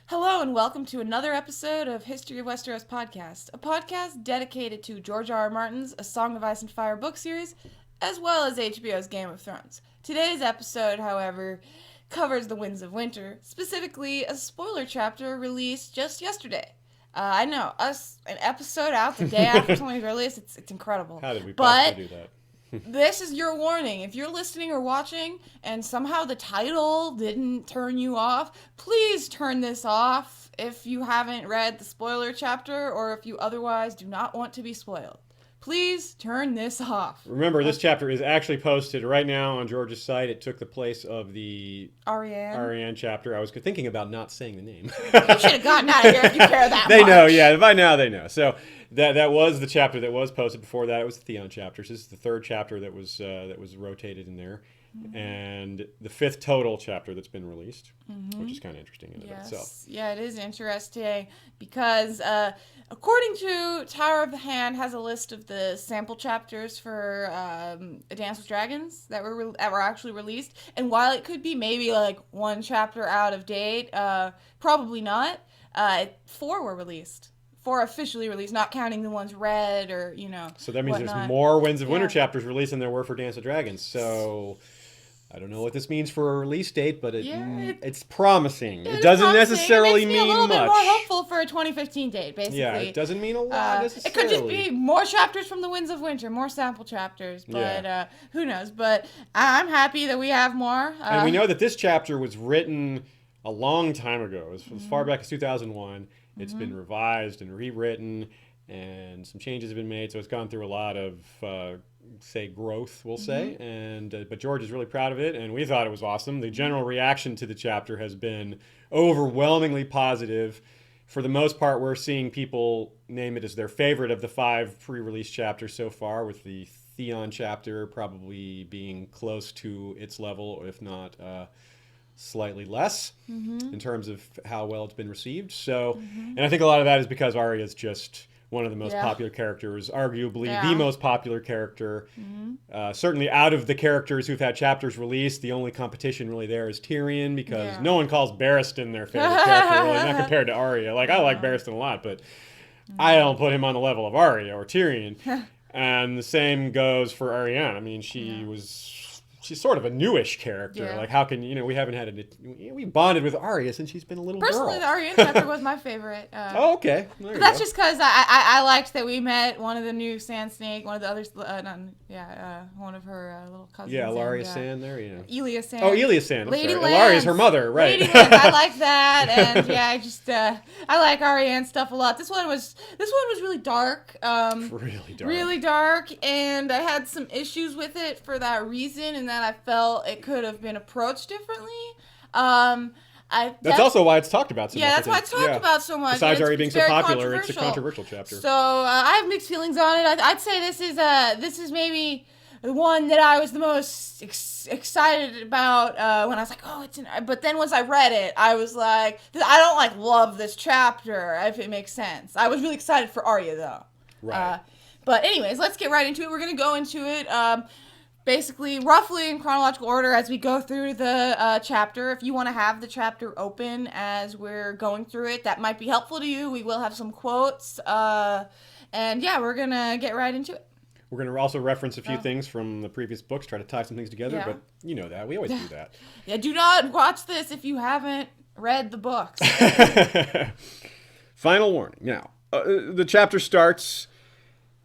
Hello and welcome to another episode of History of Westeros podcast, a podcast dedicated to George R. R. Martin's A Song of Ice and Fire book series, as well as HBO's Game of Thrones. Today's episode, however, covers The Winds of Winter, specifically a spoiler chapter released just yesterday. I know, an episode out the day after something's released, it's incredible. How did we possibly do that? This is your warning. If you're listening or watching and somehow the title didn't turn you off, please turn this off if you haven't read the spoiler chapter or if you otherwise do not want to be spoiled. Please turn this off. Remember, this chapter is actually posted right now on George's site. It took the place of the Arianne chapter. I was thinking about not saying the name. You should have gotten out of here if you care that They much. know, yeah. By now they know. So that was the chapter that was posted. Before that, it was the Theon chapter. So this is the third chapter that was rotated in there. Mm-hmm. And the fifth total chapter that's been released, which is kind of interesting in and of itself. Yeah, it is interesting because according to Tower of the Hand has a list of the sample chapters for A Dance with Dragons that were actually released, and while it could be maybe like one chapter out of date, probably not. 4 were released. 4 officially released, not counting the ones read or So that means whatnot. There's more Winds of Winter chapters released than there were for Dance of Dragons. So I don't know what this means for a release date, but it's promising. It doesn't necessarily mean much. It makes me a little bit more hopeful for a 2015 date, basically. Yeah, it doesn't mean a lot necessarily. It could just be more chapters from the Winds of Winter, more sample chapters, but who knows? But I'm happy that we have more. And we know that this chapter was written a long time ago, as far back as 2001. It's been revised and rewritten, and some changes have been made, so it's gone through a lot of growth, we'll say, and but George is really proud of it, and we thought it was awesome. The general reaction to the chapter has been overwhelmingly positive. For the most part, we're seeing people name it as their favorite of the 5 pre-release chapters so far, with the Theon chapter probably being close to its level, if not slightly less in terms of how well it's been received. So, and I think a lot of that is because Arya is just one of the most popular characters, arguably the most popular character. Certainly out of the characters who've had chapters released, the only competition really there is Tyrion, because no one calls Barristan their favorite character, really, not compared to Arya. Like, I like Barristan a lot, but I don't put him on the level of Arya or Tyrion. And the same goes for Arianne. I mean, she's sort of a newish character. Yeah. Like, how can, we haven't had we bonded with Arya since she's been a little Personally, girl. the Arianne chapter was my favorite. Oh, okay. But that's just because I liked that we met one of the new Sand Snake, one of the others, one of her little cousins. Yeah, Ilaria Sand there, Elia Sand. Oh, Elia Sand. Lady sorry. Lance. Ilaria's her mother, right. Lady Lance, I like that, and I just I like Arianne stuff a lot. This one was really dark. Really dark, and I had some issues with it for that reason, and that I felt it could have been approached differently. That's also why it's talked about so much. Yeah, that's why it's talked about so much. Besides already being so popular, it's a controversial. controversial chapter. So I have mixed feelings on it. I'd say this is maybe the one that I was the most excited about when I was like, oh, but then once I read it, I was like, I don't love this chapter, if it makes sense. I was really excited for Arya though. Right. But anyways, let's get right into it. We're gonna go into it. Basically, roughly in chronological order as we go through the chapter. If you want to have the chapter open as we're going through it, that might be helpful to you. We will have some quotes. We're going to get right into it. We're going to also reference a few things from the previous books, try to tie some things together, but you know that. We always do that. Yeah, do not watch this if you haven't read the books. Final warning. Now, the chapter starts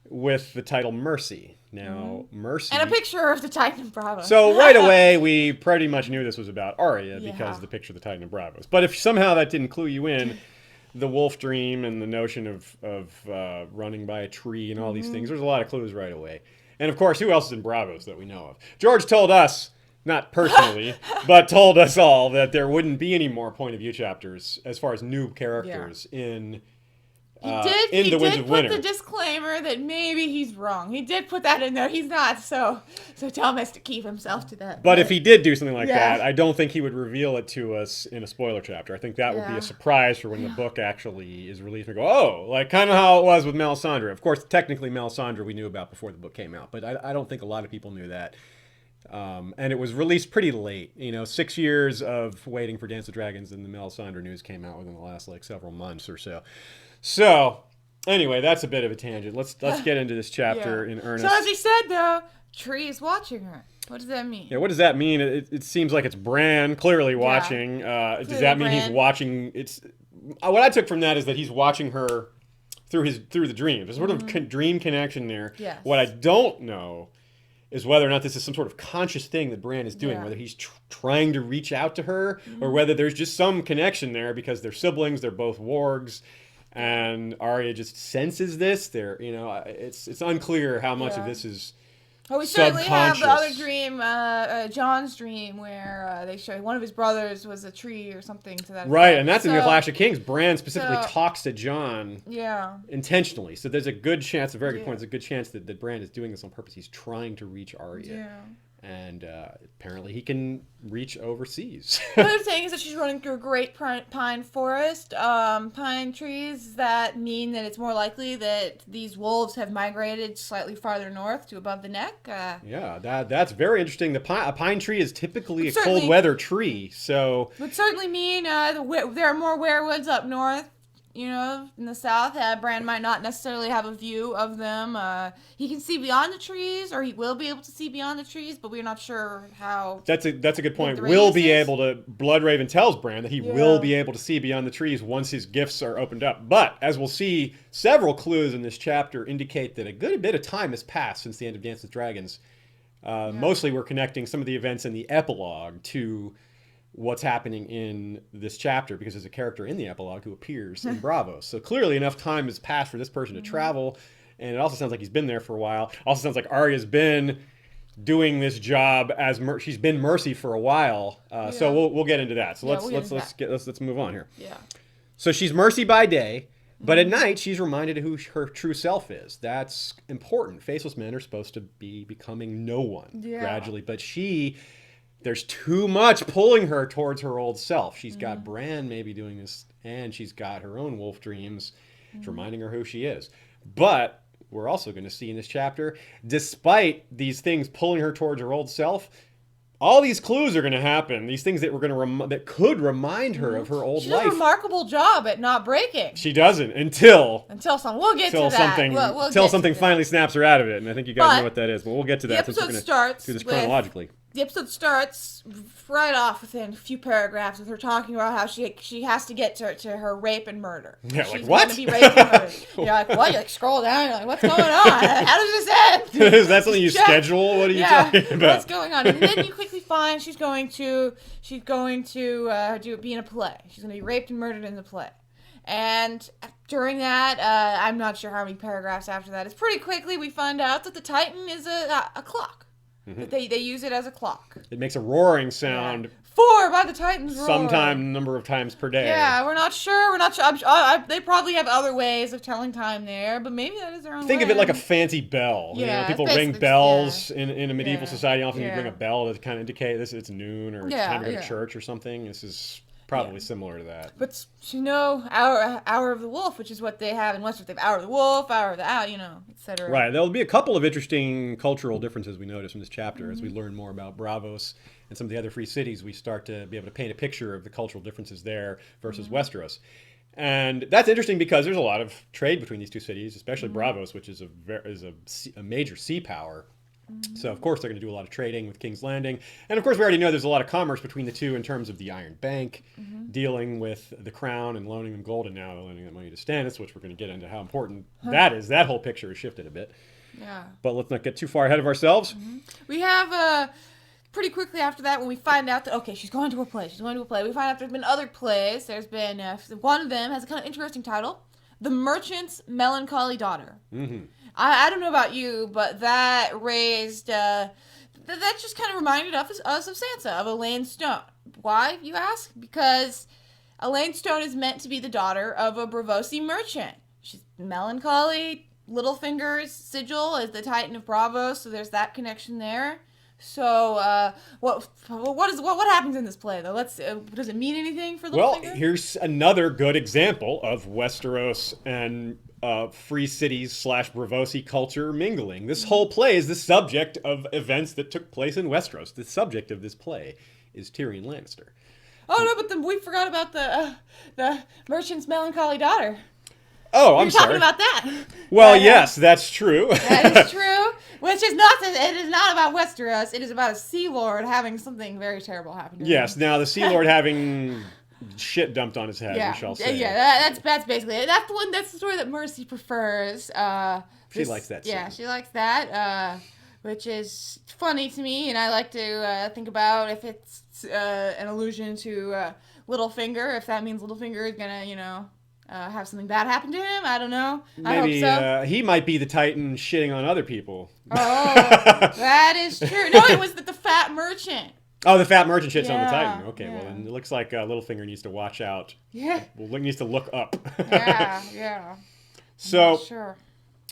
with the title Mercy. Now, Mercy... And a picture of the Titan and Bravo. So right away, we pretty much knew this was about Arya because of the picture of the Titan and Bravos. But if somehow that didn't clue you in, the wolf dream and the notion of running by a tree and all these things, there's a lot of clues right away. And of course, who else is in Bravos that we know of? George told us, not personally, but told us all that there wouldn't be any more point of view chapters as far as new characters in... He did put Winter. the disclaimer that maybe he's wrong. He did put that in there. He's not so dumb as to keep himself to that. But if he did do something like that, I don't think he would reveal it to us in a spoiler chapter. I think that would be a surprise for when the book actually is released. We go, oh, like kind of how it was with Melisandre. Of course, technically Melisandre we knew about before the book came out, but I don't think a lot of people knew that. And it was released pretty late. 6 years of waiting for Dance of Dragons, and the Melisandre news came out within the last several months or so. So anyway, that's a bit of a tangent. Let's get into this chapter in earnest. So as he said, though, Tree is watching her. What does that mean? Yeah, what does that mean? It seems like it's Bran clearly watching. Does that mean he's watching? It's what I took from that is that he's watching her through the dream. There's sort of dream connection there. Yes. What I don't know is whether or not this is some sort of conscious thing that Bran is doing, whether he's trying to reach out to her, or whether there's just some connection there because they're siblings, they're both wargs, and Arya just senses this. It's unclear how much of this is we certainly have the other dream, Jon's dream, where they show one of his brothers was a tree or something to that effect. Right, and that's in the Clash of Kings. Bran specifically talks to Jon intentionally. So there's a good chance, a very good point, there's a good chance that Bran is doing this on purpose. He's trying to reach Arya. Yeah. And apparently he can reach overseas. What I'm saying is that she's running through a great pine forest, pine trees that mean that it's more likely that these wolves have migrated slightly farther north to above the neck. That's very interesting. A pine tree is typically a cold weather tree, so would certainly mean there are more werewolves up north. In the south, Bran might not necessarily have a view of them. He can see beyond the trees, or he will be able to see beyond the trees, but we're not sure how. That's a good point. Will be able to. Bloodraven tells Bran that he will be able to see beyond the trees once his gifts are opened up. But as we'll see, several clues in this chapter indicate that a good bit of time has passed since the end of Dance with Dragons. Mostly, we're connecting some of the events in the epilogue to what's happening in this chapter, because there's a character in the epilogue who appears in Braavos. So clearly enough time has passed for this person to travel, and it also sounds like he's been there for a while. Also sounds like Arya's been doing this job as she's been Mercy for a while. So we'll get into that. So let's move on here. Yeah. So she's Mercy by day, but at night she's reminded of who her true self is. That's important. Faceless men are supposed to be becoming no one gradually, but there's too much pulling her towards her old self. She's got Bran maybe doing this, and she's got her own wolf dreams. It's reminding her who she is. But we're also going to see in this chapter, despite these things pulling her towards her old self, all these clues are going to happen. These things that that could remind her of her old life. She does a remarkable job at not breaking. She doesn't until we'll get to that. Until something finally snaps her out of it, and I think you guys know what that is. But we'll get to that. The episode starts do this chronologically. The episode starts right off within a few paragraphs with her talking about how she has to get to her rape and murder. Yeah, she's what? Going to be raped and murdered. You're like, what? You scroll down. You're like, what's going on? How does this end? Is that something you schedule? What are you talking about? What's going on? And then you quickly find she's going to be in a play. She's going to be raped and murdered in the play. And during that, I'm not sure how many paragraphs after that. It's pretty quickly we find out that the Titan is a clock. They use it as a clock. It makes a roaring sound. 4 by the Titans roar. Sometime number of times per day. Yeah, we're not sure. They probably have other ways of telling time there, but maybe that is their own Think way. of it like a fancy bell. Yeah, people ring bells in a medieval society. Often you ring a bell to kind of indicate it's noon or it's time to go to church or something. This is probably similar to that. But hour of the wolf, which is what they have in Westeros. They have hour of the wolf, hour of the owl, etc. Right. There'll be a couple of interesting cultural differences we notice in this chapter as we learn more about Braavos and some of the other free cities. We start to be able to paint a picture of the cultural differences there versus Westeros. And that's interesting because there's a lot of trade between these two cities, especially Braavos, which is a major sea power. So, of course, they're going to do a lot of trading with King's Landing. And, of course, we already know there's a lot of commerce between the two in terms of the Iron Bank, dealing with the crown and loaning them gold, and now they're lending them money to Stannis, which we're going to get into how important that is. That whole picture has shifted a bit. Yeah. But let's not get too far ahead of ourselves. We have, pretty quickly after that, when we find out that, okay, she's going to a play. We find out there's been other plays. There's been, one of them has a kind of interesting title, The Merchant's Melancholy Daughter. I don't know about you, but that raised, that just kind of reminded us of Sansa, of Elaine Stone. Why, you ask? Because Elaine Stone is meant to be the daughter of a Braavosi merchant. She's melancholy. Littlefinger's sigil is the Titan of Braavos, so there's that connection there. So, what happens in this play, though? Does it mean anything for Littlefinger? Well, here's another good example of Westeros and free cities / Braavosi culture mingling. This whole play is the subject of events that took place in Westeros. The subject of this play is Tyrion Lannister. Oh no, but we forgot about the merchant's melancholy daughter. Oh, I'm sorry. Talking about that. Well, yes, that's true. That is true. Which is not. It is not about Westeros. It is about a Sea Lord having something very terrible happen to him. Yes. Now the Sea Lord having shit dumped on his head. Yeah. We shall say. Yeah. That's basically it. That's the one. That's the story that Mercy prefers. She likes that. Yeah, she likes that. Which is funny to me, and I like to think about if it's an allusion to Littlefinger. If that means Littlefinger is gonna, have something bad happen to him. I don't know. Maybe I hope so. He might be the Titan shitting on other people. Oh, that is true. No, it was the fat merchant. Oh, the fat merchant shits on the Yeah, Titan. Okay, well then it looks like Littlefinger needs to watch out. Yeah. Well, needs to look up. Yeah. So, Sure.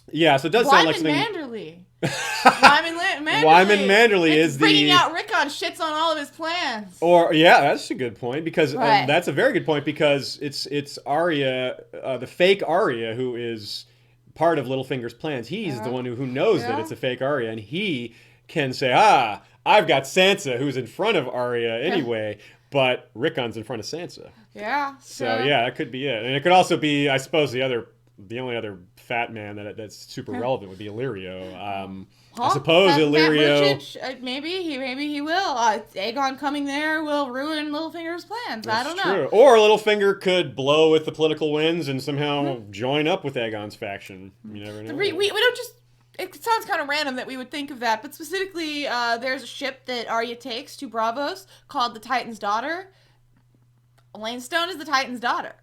Yeah, so it does sound like something. Manderly. Manderly. Wyman Manderly is bringing out Rickon shits on all of his plans. Or yeah, that's a good point because Right. that's a very good point because it's Arya, the fake Arya, who is part of Littlefinger's plans. He's the one who knows that it's a fake Arya, and he can say, I've got Sansa, who's in front of Arya anyway, but Rickon's in front of Sansa. Yeah. So yeah, that could be it, and it could also be, I suppose, the only other fat man that's super relevant would be Illyrio. I suppose Illyrio. Maybe he will. Aegon coming there will ruin Littlefinger's plans. I don't know. True. Or Littlefinger could blow with the political winds and somehow join up with Aegon's faction. You never know. We don't just. It sounds kind of random that we would think of that, but specifically, there's a ship that Arya takes to Braavos called the Titan's Daughter. Elaine Stone is the Titan's daughter.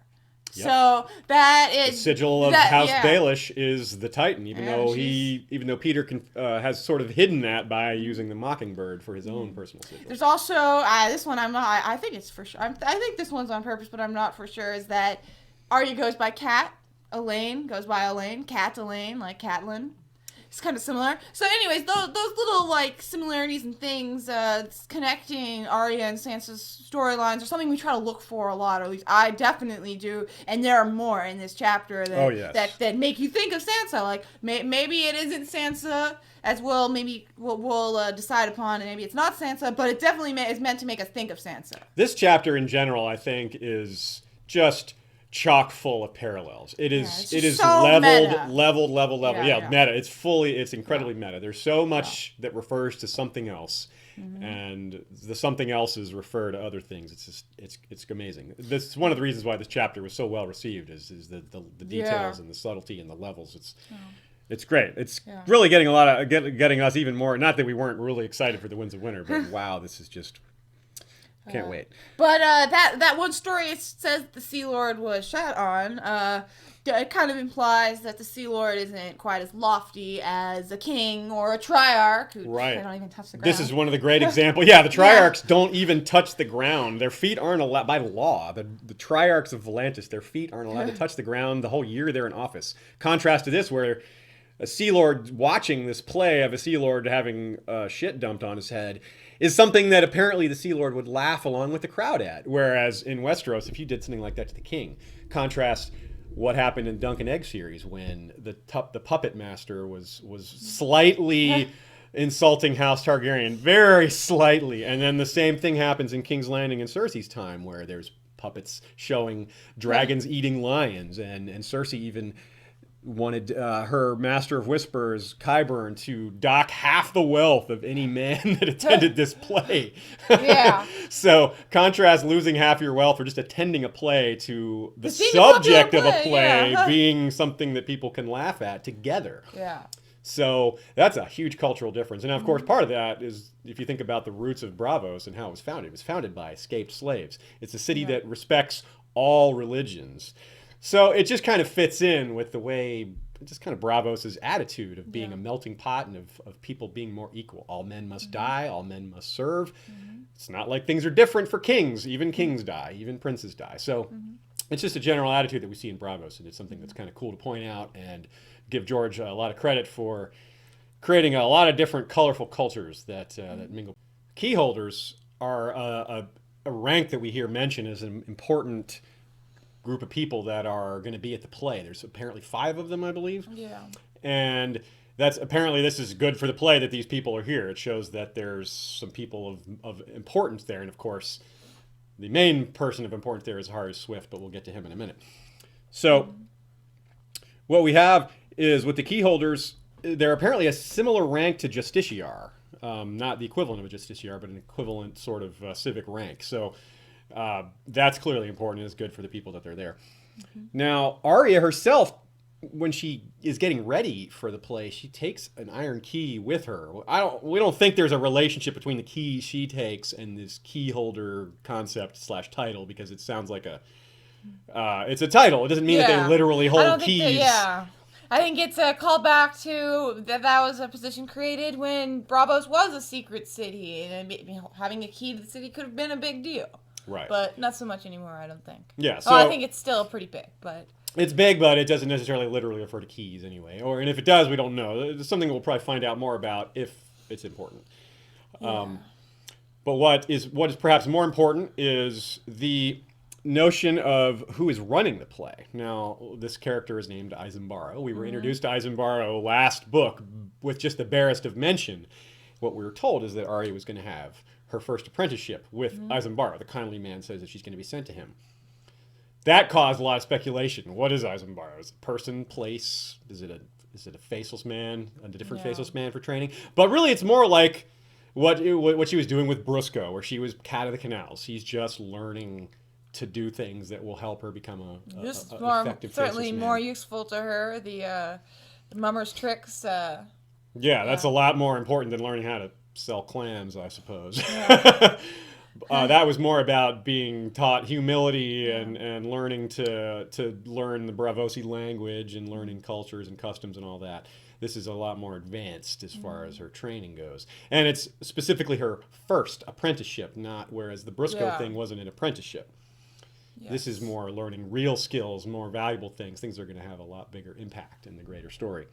Yep. So that is the sigil of House Baelish is the Titan, even though Peter has sort of hidden that by using the Mockingbird for his own personal sigil. There's also this one I'm not. I think it's for sure. I think this one's on purpose, but I'm not for sure. Is that Arya goes by Cat, Elaine goes by Elaine, Cat Elaine, like Catelyn. It's kind of similar. So anyways, those little like similarities and things connecting Arya and Sansa's storylines are something we try to look for a lot, or at least I definitely do. And there are more in this chapter that make you think of Sansa. Like maybe it isn't Sansa as well. Maybe we'll decide upon, and maybe it's not Sansa, but it definitely is meant to make us think of Sansa. This chapter in general, I think, is just chock full of parallels. It is so leveled. Yeah. Meta. It's incredibly meta. There's so much that refers to something else, and the something else's refer to other things. It's amazing. This is one of the reasons why this chapter was so well received is the details and the subtlety and the levels. It's great. It's really getting getting us even more. Not that we weren't really excited for the Winds of Winter, but wow, this is just. Can't wait. But that one story it says the Sea Lord was shot on. It kind of implies that the Sea Lord isn't quite as lofty as a king or a triarch. Who They don't even touch the ground. This is one of the great examples. Yeah, the triarchs don't even touch the ground. Their feet aren't allowed by law. The triarchs of Volantis, their feet aren't allowed to touch the ground the whole year they're in office. Contrast to this, where a Sea Lord watching this play of a Sea Lord having shit dumped on his head is something that apparently the Sea Lord would laugh along with the crowd at. Whereas in Westeros, if you did something like that to the king, contrast what happened in Dunk and Egg series when the puppet master was slightly insulting House Targaryen, very slightly, and then the same thing happens in King's Landing in Cersei's time, where there's puppets showing dragons eating lions, and Cersei even wanted her Master of Whispers, Qyburn, to dock half the wealth of any man that attended this play. Yeah. So contrast losing half your wealth for just attending a play to the subject of a play being something that people can laugh at together. Yeah. So that's a huge cultural difference. And of course, part of that is, if you think about the roots of Braavos and how it was founded by escaped slaves. It's a city that respects all religions. So it just kind of fits in with the way, just kind of Braavos' attitude of being a melting pot and of people being more equal. All men must die, all men must serve. It's not like things are different for kings. Even kings die, even princes die. So it's just a general attitude that we see in Braavos, and it's something that's kind of cool to point out and give George a lot of credit for creating a lot of different colorful cultures that mingle. Keyholders are a rank that we hear mentioned as an important group of people that are going to be at the play. There's apparently 5 of them, I believe. Yeah. And that's apparently this is good for the play that these people are here. It shows that there's some people of importance there. And of course, the main person of importance there is Harry Swift, but we'll get to him in a minute. So what we have is with the key holders, they're apparently a similar rank to justiciar. Not the equivalent of a justiciar, but an equivalent sort of civic rank. So that's clearly important and is good for the people that they're there. Now, Arya herself, when she is getting ready for the play, she takes an iron key with her. We don't think there's a relationship between the key she takes and this key holder concept / title, because it sounds like it's a title. It doesn't mean that they literally hold keys. I think it's a callback to that was a position created when Braavos was a secret city, and having a key to the city could have been a big deal. Right. But not so much anymore, I don't think. Yeah. So I think it's still pretty big, but... It's big, but it doesn't necessarily literally refer to keys anyway. And if it does, we don't know. It's something we'll probably find out more about if it's important. Yeah. But what is perhaps more important is the notion of who is running the play. Now, this character is named Isambara. We were introduced to Isambara last book with just the barest of mention. What we were told is that Arya was going to have her first apprenticeship with Isambara. The kindly man says that she's going to be sent to him. That caused a lot of speculation. What is Isambara? Is it a person, place? Is it a faceless man? A different faceless man for training? But really, it's more like what she was doing with Brusco, where she was cat of the canals. She's just learning to do things that will help her become a effective certainly faceless man. more useful to her. The mummer's tricks. That's a lot more important than learning how to sell clams, I suppose. Yeah. That was more about being taught humility and learning to learn the Braavosi language and learning cultures and customs and all that. This is a lot more advanced as far as her training goes. And it's specifically her first apprenticeship, whereas the Brusco thing wasn't an apprenticeship. Yes. This is more learning real skills, more valuable things that are going to have a lot bigger impact in the greater story.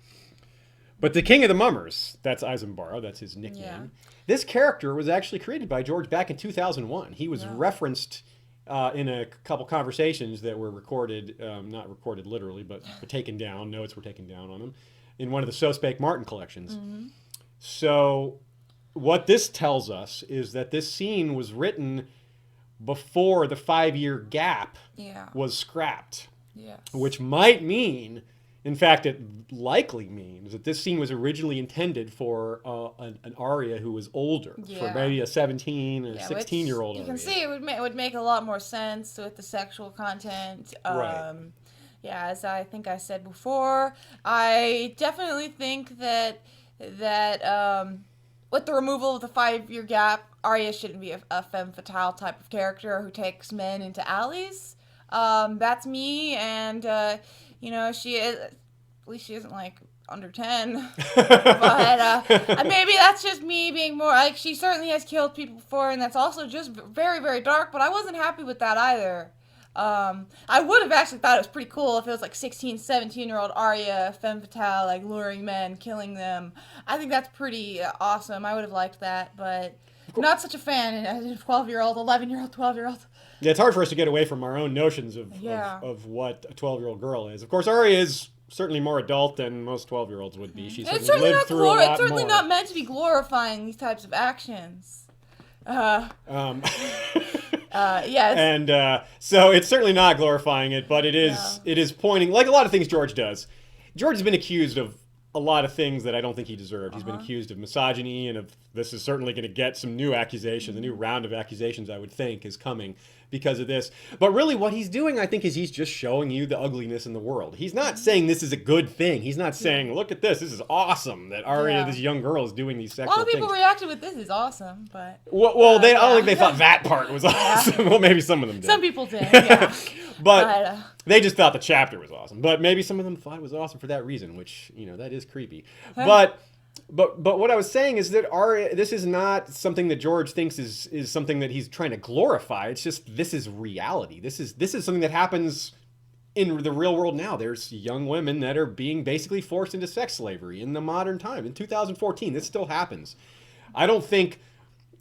But the King of the Mummers, that's Isambara, that's his nickname. Yeah. This character was actually created by George back in 2001. He was referenced in a couple conversations that were recorded, not recorded literally, but taken down. Notes were taken down on him in one of the So Spake Martin collections. So what this tells us is that this scene was written before the 5-year gap was scrapped. Yes. Which might mean... In fact, it likely means that this scene was originally intended for an Arya who was older, for maybe a 17 or 16-year-old You Arya. can see it would make a lot more sense with the sexual content. Right. Yeah, as I think I said before, I definitely think that with the removal of the 5-year gap, Arya shouldn't be a femme fatale type of character who takes men into alleys. That's me, and... she is, at least she isn't like under 10, but maybe that's just me being more, like, she certainly has killed people before, and that's also just very, very dark, but I wasn't happy with that either. I would have actually thought it was pretty cool if it was like 16, 17-year-old Arya, femme fatale, like luring men, killing them. I think that's pretty awesome. I would have liked that, but not such a fan as a 12-year-old, 11-year-old, 12-year-old. Yeah, it's hard for us to get away from our own notions of what a 12-year-old girl is. Of course, Arya is certainly more adult than most 12-year-olds would be. She's certainly lived through a lot more. It's certainly not meant to be glorifying these types of actions. Yes. And so it's certainly not glorifying it, but it is pointing, like a lot of things George does. George has been accused of a lot of things that I don't think he deserved. He's been accused of misogyny, and this is certainly going to get some new accusations. A new round of accusations, I would think, is coming because of this. But really what he's doing, I think, is he's just showing you the ugliness in the world. He's not saying this is a good thing. He's not saying, look at this is awesome that Arya, this young girl, is doing these sexual things. A lot of people reacted with this is awesome, but... Well, I don't think they thought that part was awesome. Well, maybe some of them did. Some people did, yeah. But they just thought the chapter was awesome. But maybe some of them thought it was awesome for that reason, which, that is creepy. But what I was saying is that this is not something that George thinks is something that he's trying to glorify. It's just, this is reality. This is something that happens in the real world now. There's young women that are being basically forced into sex slavery in the modern time. In 2014, this still happens. I don't think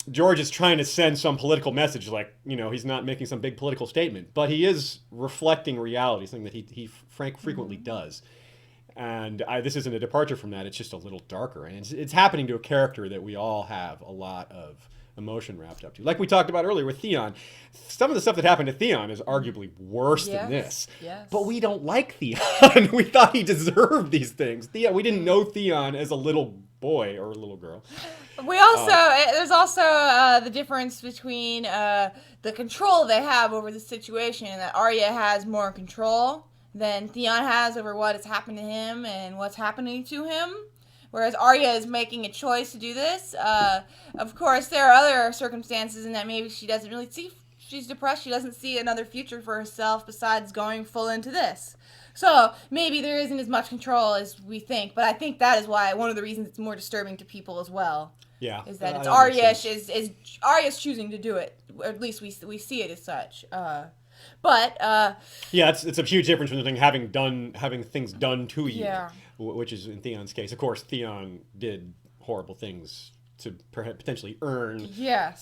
George is trying to send some political message, like, he's not making some big political statement, but he is reflecting reality, something that he frequently does. And this isn't a departure from that. It's just a little darker. And it's happening to a character that we all have a lot of emotion wrapped up to. Like we talked about earlier with Theon. Some of the stuff that happened to Theon is arguably worse than this. Yes. But we don't like Theon. We thought he deserved these things. We didn't know Theon as a little boy or a little girl. We also, there's also the difference between the control they have over the situation, that Arya has more control than Theon has over what has happened to him and what's happening to him. Whereas Arya is making a choice to do this. Of course, there are other circumstances in that maybe she doesn't really see, she's depressed, she doesn't see another future for herself besides going full into this. So maybe there isn't as much control as we think, but I think that is why one of the reasons it's more disturbing to people as well. Yeah, is that it's Arya Arya's choosing to do it, or at least we see it as such. But yeah, it's a huge difference between having things done to you, yeah. Which is in Theon's case. Of course, Theon did horrible things to potentially earn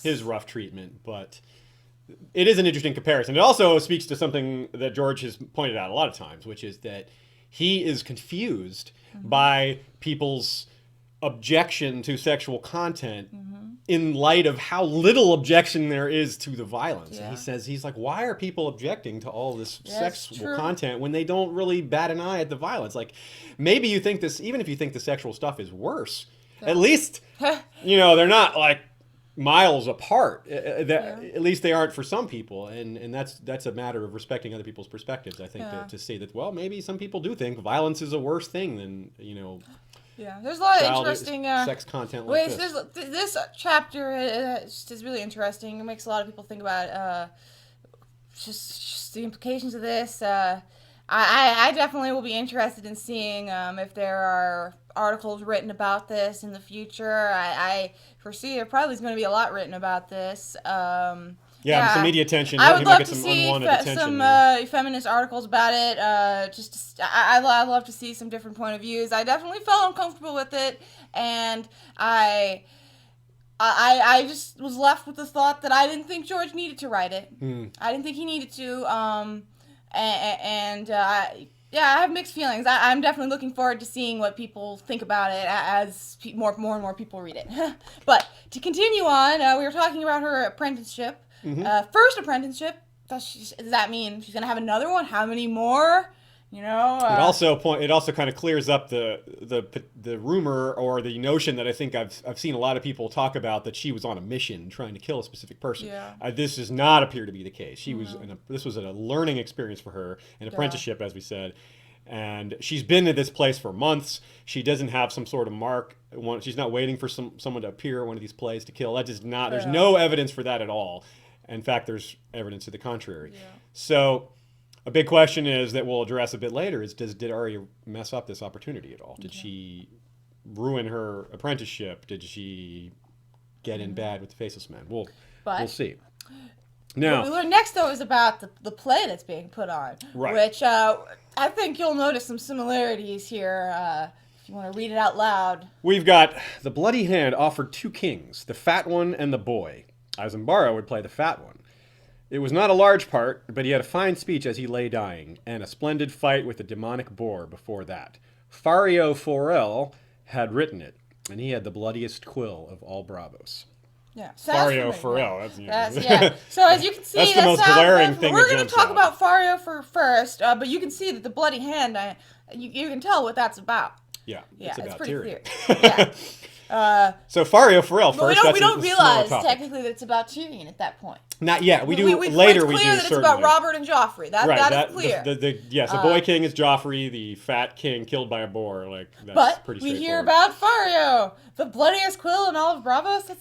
his rough treatment, but it is an interesting comparison. It also speaks to something that George has pointed out a lot of times, which is that he is confused by people's objection to sexual content in light of how little objection there is to the violence. Yeah. And he's like, why are people objecting to all this sexual true. content when they don't really bat an eye at the violence? Like, maybe you think this, even if you think the sexual stuff is worse, at least, they're not like miles apart. At least they aren't for some people. And that's a matter of respecting other people's perspectives, I think, to say that, well, maybe some people do think violence is a worse thing than, yeah, there's a lot of interesting sex content like this. This chapter is really interesting. It makes a lot of people think about just the implications of this. I definitely will be interested in seeing if there are articles written about this in the future. I foresee there probably is going to be a lot written about this. Some media attention. I would love to some see some feminist articles about it. I love to see some different point of views. I definitely felt uncomfortable with it, and I just was left with the thought that I didn't think George needed to write it. I didn't think he needed to. I have mixed feelings. I'm definitely looking forward to seeing what people think about it as more and more people read it. But to continue on, we were talking about her apprenticeship. First apprenticeship. Does that mean she's gonna have another one? How many more? It also kind of clears up the rumor or the notion that I think I've seen a lot of people talk about, that she was on a mission trying to kill a specific person. Yeah. This does not appear to be the case. This was a learning experience for her, an apprenticeship, as we said. And she's been at this place for months. She doesn't have some sort of mark. She's not waiting for someone to appear at one of these plays to kill. That is not. There's no evidence for that at all. In fact, there's evidence to the contrary. Yeah. So a big question is that we'll address a bit later is, did Arya mess up this opportunity at all? Did she ruin her apprenticeship? Did she get in bad with the Faceless Men? We'll see. Now, what we learn next, though, is about the play that's being put on, which I think you'll notice some similarities here if you want to read it out loud. We've got the Bloody Hand offered two kings, the fat one and the boy. Isambara would play the fat one. It was not a large part, but he had a fine speech as he lay dying, and a splendid fight with the demonic boar before that. Fario Forel had written it, and he had the bloodiest quill of all Bravos. Yeah, Fario Forel. That's So as you can see, that's the most glaring thing. We're going to talk about Fario first, but you can see that the Bloody Hand. You can tell what that's about. Yeah, it's pretty Tyrion. clear. Yeah. So Fario Forel first. We don't realize technically that it's about Tyrion at that point. Not yet. We do later. It's clear that it's about Robert and Joffrey. That is clear. The boy king is Joffrey. The fat king killed by a boar. That's pretty straightforward. But we hear about Fario, the bloodiest quill in all of Bravos.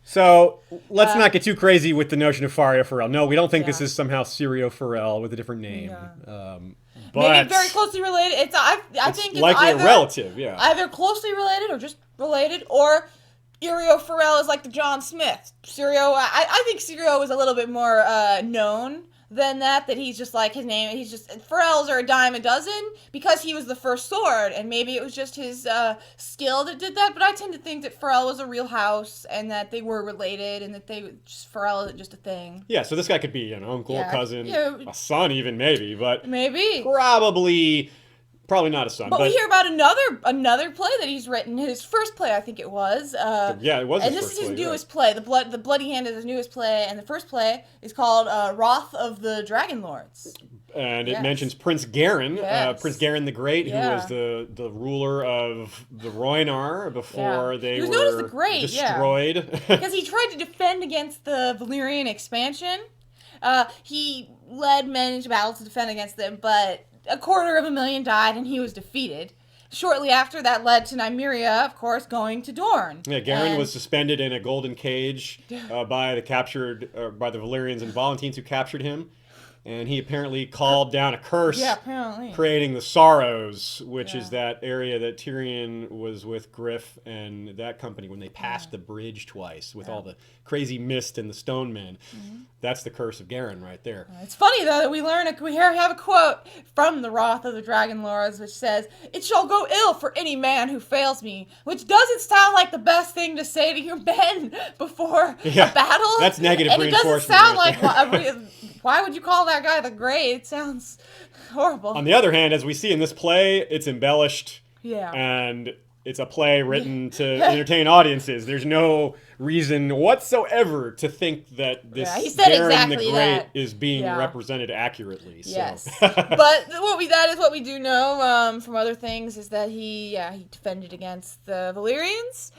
So let's not get too crazy with the notion of Fario Forel. No, we don't think this is somehow Syrio Forel with a different name. Yeah. But maybe very closely related. I think it's likely either a relative. Yeah. Either closely related or just related, or Irio Forel is like the John Smith. I think Syrio is a little bit more known than that he's just like his name. He's just Pharrell's are a dime a dozen because he was the first sword, and maybe it was just his skill that did that. But I tend to think that Pharrell was a real house, and that they were related, and that Pharrell isn't just a thing. Yeah, so this guy could be an uncle, a cousin, a son, even maybe, but maybe probably not a son. But we hear about another play that he's written. His first play, I think it was. Yeah, it was. And this is his newest play. The Bloody Hand is his newest play, and the first play is called Roth of the Dragonlords. And it mentions Prince Garen, Prince Garen the Great, who was the ruler of the Rhoynar before they were known as the Great, destroyed. Because he tried to defend against the Valyrian expansion. He led men into battle to defend against them, but 250,000 died, and he was defeated. Shortly after, that led to Nymeria, of course, going to Dorne. Yeah, Garen was suspended in a golden cage by the Valyrians and Volantines who captured him. And he apparently called down a curse, creating the Sorrows, which is that area that Tyrion was with Griff and that company when they passed the bridge twice with all the crazy mist and the stone men. That's the curse of Garen right there. It's funny, though, that we have a quote from the Roth of the Dragonlords, which says, "It shall go ill for any man who fails me," which doesn't sound like the best thing to say to your men before a battle. That's negative reinforcement. It doesn't sound like... Why would you call that guy the Great? It sounds horrible. On the other hand, as we see in this play, it's embellished. Yeah. And it's a play written to entertain audiences. There's no reason whatsoever to think that this Garen the Great is being represented accurately. So. Yes. But that is what we do know from other things is that he defended against the Valyrians.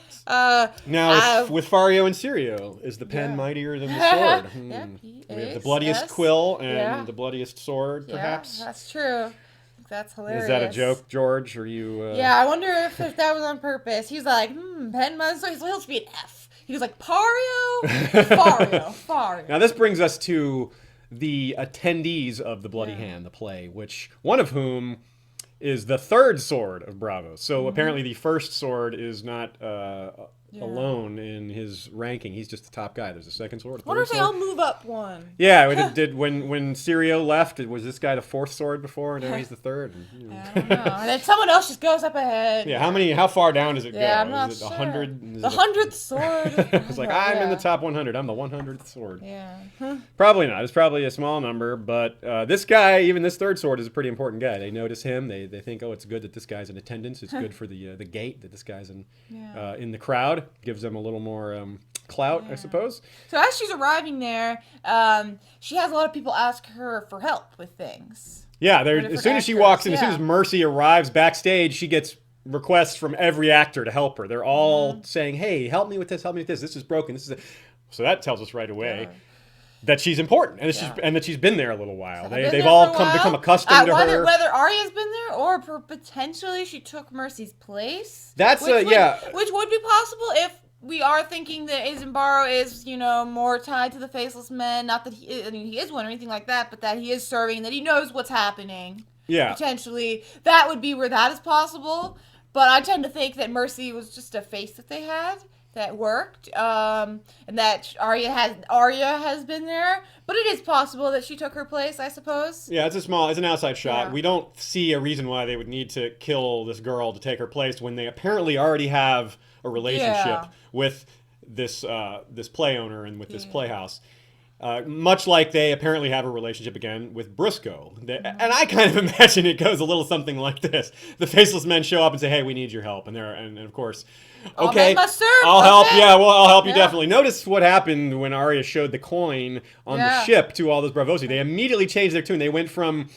Now, with Fario and Sirio, is the pen mightier than the sword? We have the bloodiest quill and the bloodiest sword, perhaps? Yeah, that's true. That's hilarious. Is that a joke, George? Or you? Yeah, I wonder if that was on purpose. He's like, pen must. So he'll just be an F. He was like, Fario? Fario. Now, this brings us to the attendees of the Bloody Hand, the play, one of whom is the third sword of Braavos. So apparently the first sword is not alone in his ranking. He's just the top guy. There's a second sword. I wonder if they all move up one. Yeah, when Sirio left, was this guy the fourth sword before, and now he's the third? I don't know. And then someone else just goes up ahead. Yeah, how far down does it go? I'm not is it sure. 100? The 100th sword. It's like, I'm in the top 100. I'm the 100th sword. Yeah. Probably not. It's probably a small number, but this guy, even this third sword, is a pretty important guy. They notice him. They think, oh, it's good that this guy's in attendance. It's good for the gate that this guy's in the crowd. Gives them a little more clout, I suppose. So as she's arriving there, she has a lot of people ask her for help with things. Yeah, as soon as she walks in, as soon as Mercy arrives backstage, she gets requests from every actor to help her. They're all saying, hey, help me with this, this is broken, So that tells us right away that she's important, and that she's been there a little while. They've all become accustomed to her. Whether Arya's been there, or potentially she took Mercy's place. Which would be possible if we are thinking that Isambaro is, more tied to the Faceless Men. Not that he is one or anything like that, but that he is serving, that he knows what's happening. Yeah. Potentially, that would be where that is possible. But I tend to think that Mercy was just a face that they had that worked, and that Arya has been there. But it is possible that she took her place, I suppose. Yeah, it's an outside shot. Yeah. We don't see a reason why they would need to kill this girl to take her place when they apparently already have a relationship with this play owner and with this playhouse. Much like they apparently have a relationship again with Briscoe. And I kind of imagine it goes a little something like this. The Faceless Men show up and say, hey, we need your help. And of course, okay, I'll help. Yeah, well, I'll help you definitely. Notice what happened when Arya showed the coin on the ship to all those Bravosi. They immediately changed their tune. They went from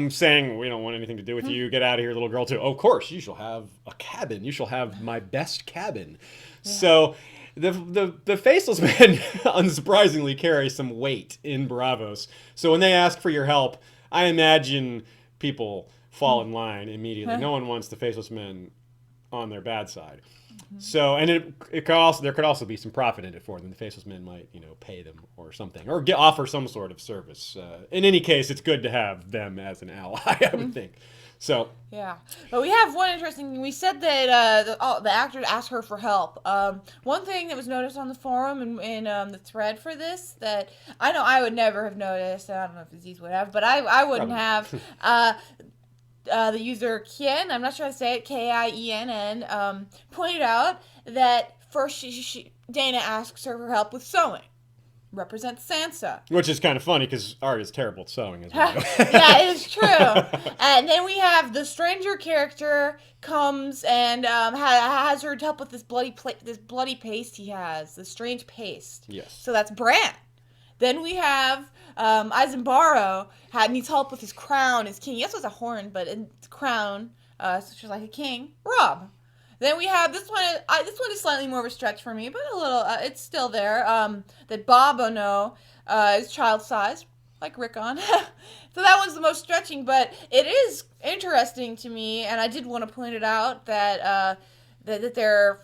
saying, we don't want anything to do with you, get out of here, little girl, to, oh, of course, you shall have a cabin. You shall have my best cabin. Yeah. So the Faceless Men, unsurprisingly, carry some weight in Braavos. So when they ask for your help, I imagine people fall in line immediately. No one wants the Faceless Men on their bad side. So, and there could also be some profit in it for them. The Faceless Men might, pay them or something, or offer some sort of service. In any case, it's good to have them as an ally, I would think. So Yeah, but we have one interesting thing. We said that the actors asked her for help. One thing that was noticed on the forum and in the thread for this that I know I would never have noticed. I don't know if Aziz would have, but I wouldn't Probably. have. The user Kien, I'm not sure how to say it, Kinn, pointed out that first Dana asks her for help with sewing. Represents Sansa. which is kind of funny because Arya's terrible at sewing, as we know. Yeah, it is true. And then we have the stranger character comes and has her help with this bloody paste he has, the strange paste. Yes. So that's Bran. Then we have Isambaro needs help with his crown, his king. Yes, it was a horn, but it's a crown, so she's like a king. Rob. Then we have this one. This one is slightly more of a stretch for me, but a little. It's still there. That Bob Ono is child sized, like Rickon. So that one's the most stretching, but it is interesting to me, and I did want to point it out that that they're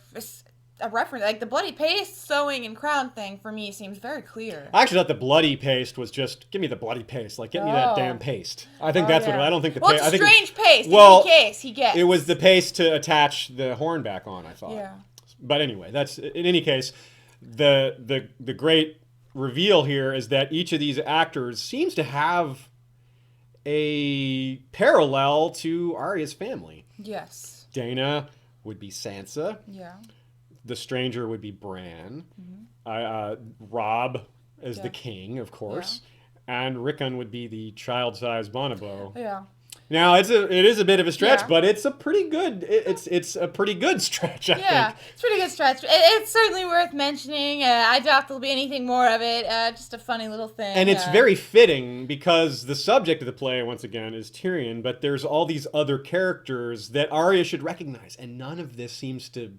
a reference, like the bloody paste, sewing, and crown thing for me seems very clear. I actually thought the bloody paste was just give me the bloody paste, like get me that damn paste. I think that's what I don't think the well, paste. it's a strange paste. Well, in any case, he gets it was the paste to attach the horn back on. I thought. Yeah. But anyway, that's in any case, the great reveal here is that each of these actors seems to have a parallel to Arya's family. Yes. Dana would be Sansa. Yeah. The stranger would be Bran. Rob as the king, of course. And Rickon would be the child-sized Bonobo. Yeah. Now it is a bit of a stretch, Yeah. but it's a pretty good it's a pretty good stretch. I think. It's a pretty good stretch. It's certainly worth mentioning. I doubt there'll be anything more of it. Just a funny little thing. And it's very fitting because the subject of the play, once again, is Tyrion, but there's all these other characters that Arya should recognize, and none of this seems to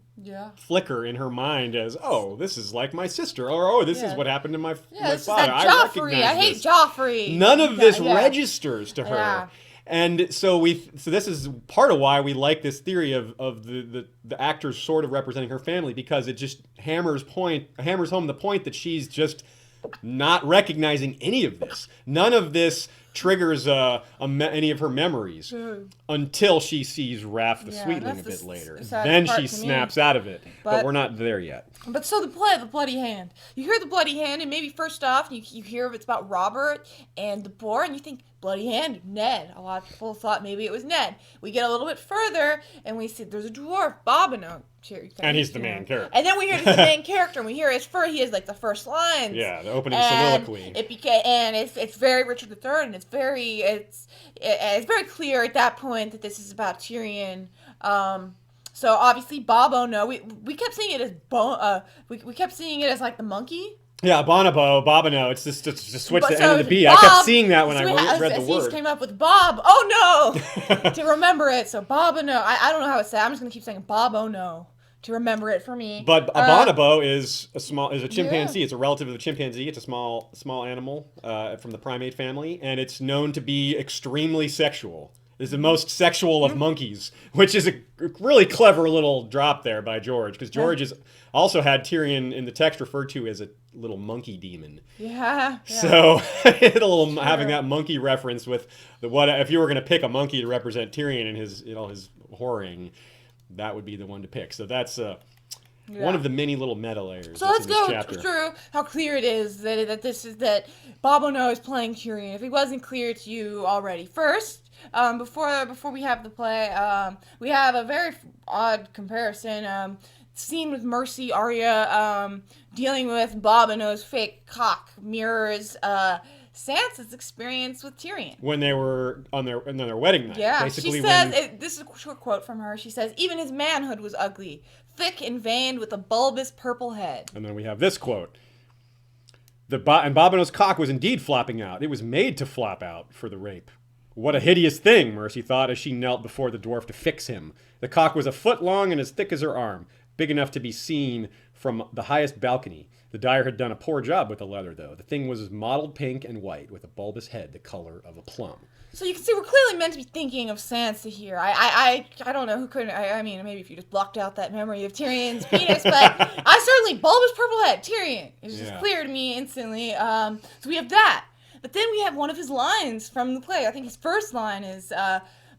flicker in her mind as, oh, this is like my sister, or oh, this is what happened to my this is father. like Joffrey. I hate Joffrey. None of this registers to her. Yeah. And so this is part of why we like this theory of the actors sort of representing her family, because it just hammers home the point that she's just not recognizing any of this. None of this triggers any of her memories until she sees Raph the Sweetling a bit later. Then she snaps out of it. But we're not there yet. But so the play, the bloody hand. You hear the bloody hand, and maybe first off, you hear it's about Robert and the boar, and you think, bloody hand, Ned. A lot of people thought maybe it was Ned. We get a little bit further, and we see there's a dwarf, Bobbino. And he's the main character. And then we hear he's the main character, and we hear he has like the first lines. Yeah, the opening soliloquy. It's very Richard III, and it's very clear at that point that this is about Tyrion. So obviously Bob Ono, we kept seeing it as we kept seeing it as like the monkey. Yeah, Bobbino. It's just to switch the N to the B. I kept seeing that when I read the word. Came up with Bob. Oh no, to remember it. So Bobbino. I don't know how it's said. I'm just gonna keep saying Bob. Oh no, to remember it for me. But a bonobo is a chimpanzee. Yeah. It's a relative of the chimpanzee. It's a small animal from the primate family, and it's known to be extremely sexual. It's the most sexual of monkeys, which is a really clever little drop there by George, because George has also had Tyrion in the text referred to as a little monkey demon. Yeah. So having that monkey reference with if you were going to pick a monkey to represent Tyrion in his whoring, that would be the one to pick. So that's one of the many little meta layers. So let's go through how clear it is that Bob Ono is playing Tyrion. If it wasn't clear to you already, first. Before we have the play, we have a very odd comparison. Scene with Mercy Arya dealing with Bob Ono's fake cock mirrors Sansa's experience with Tyrion when they were on their wedding night. Yeah, basically, she says this is a short quote from her. She says, "Even his manhood was ugly, thick and veined with a bulbous purple head." And then we have this quote. And Bob Ono's cock was indeed flopping out. It was made to flop out for the rape. What a hideous thing, Mercy thought as she knelt before the dwarf to fix him. The cock was a foot long and as thick as her arm, big enough to be seen from the highest balcony. The dyer had done a poor job with the leather, though. The thing was mottled pink and white, with a bulbous head the color of a plum. So you can see we're clearly meant to be thinking of Sansa here. I don't know who couldn't. I mean, maybe if you just blocked out that memory of Tyrion's penis, but I certainly bulbous purple head Tyrion. It's just clear to me instantly. So we have that. But then we have one of his lines from the play. I think his first line is,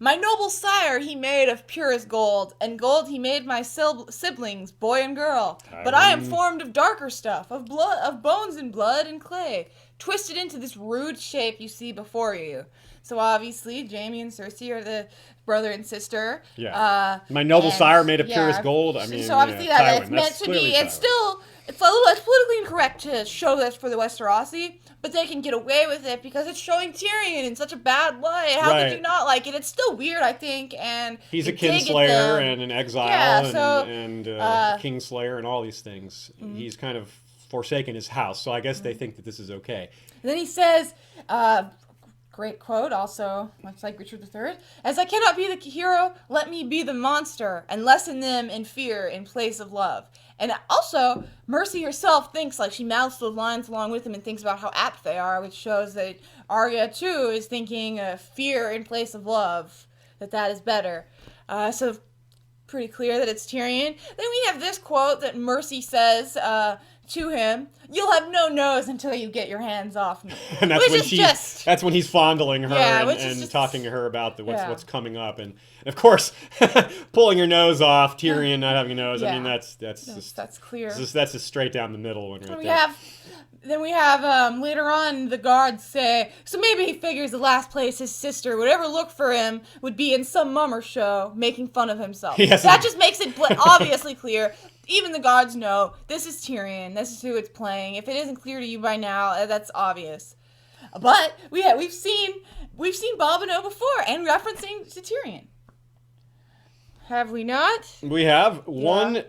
My noble sire he made of purest gold, and gold he made my siblings, boy and girl. But I am formed of darker stuff, of blood, of bones and blood and clay, twisted into this rude shape you see before you. So obviously, Jaime and Cersei are the brother and sister. Yeah. My noble sire made of purest gold. I mean, so obviously it's meant to be. It's still, it's a little, it's politically incorrect to show this for the Westerosi, but they can get away with it because it's showing Tyrion in such a bad light. How could you not like it? It's still weird, I think, and he's a kinslayer and an exile and kingslayer and all these things. He's kind of forsaken his house, so I guess they think that this is okay. And then he says, great quote, also much like Richard III, as I cannot be the hero, let me be the monster and lessen them in fear in place of love. And also, Mercy herself thinks, like, she mouths those lines along with him and thinks about how apt they are, which shows that Arya, too, is thinking fear in place of love, that is better. So, pretty clear that it's Tyrion. Then we have this quote that Mercy says to him, "You'll have no nose until you get your hands off me." And that's when he's fondling her and talking to her about what's coming up, and of course pulling her nose off, Tyrion not having a nose. I mean that's clear. That's just straight down the middle one right there. We have later on the guards say, so maybe he figures the last place his sister would ever look for him would be in some mummer show making fun of himself. Yes. That just makes it obviously clear. Even the gods know this is Tyrion. This is who it's playing. If it isn't clear to you by now, that's obvious. But we've seen Bobineau before and referencing to Tyrion. Have we not? We have one.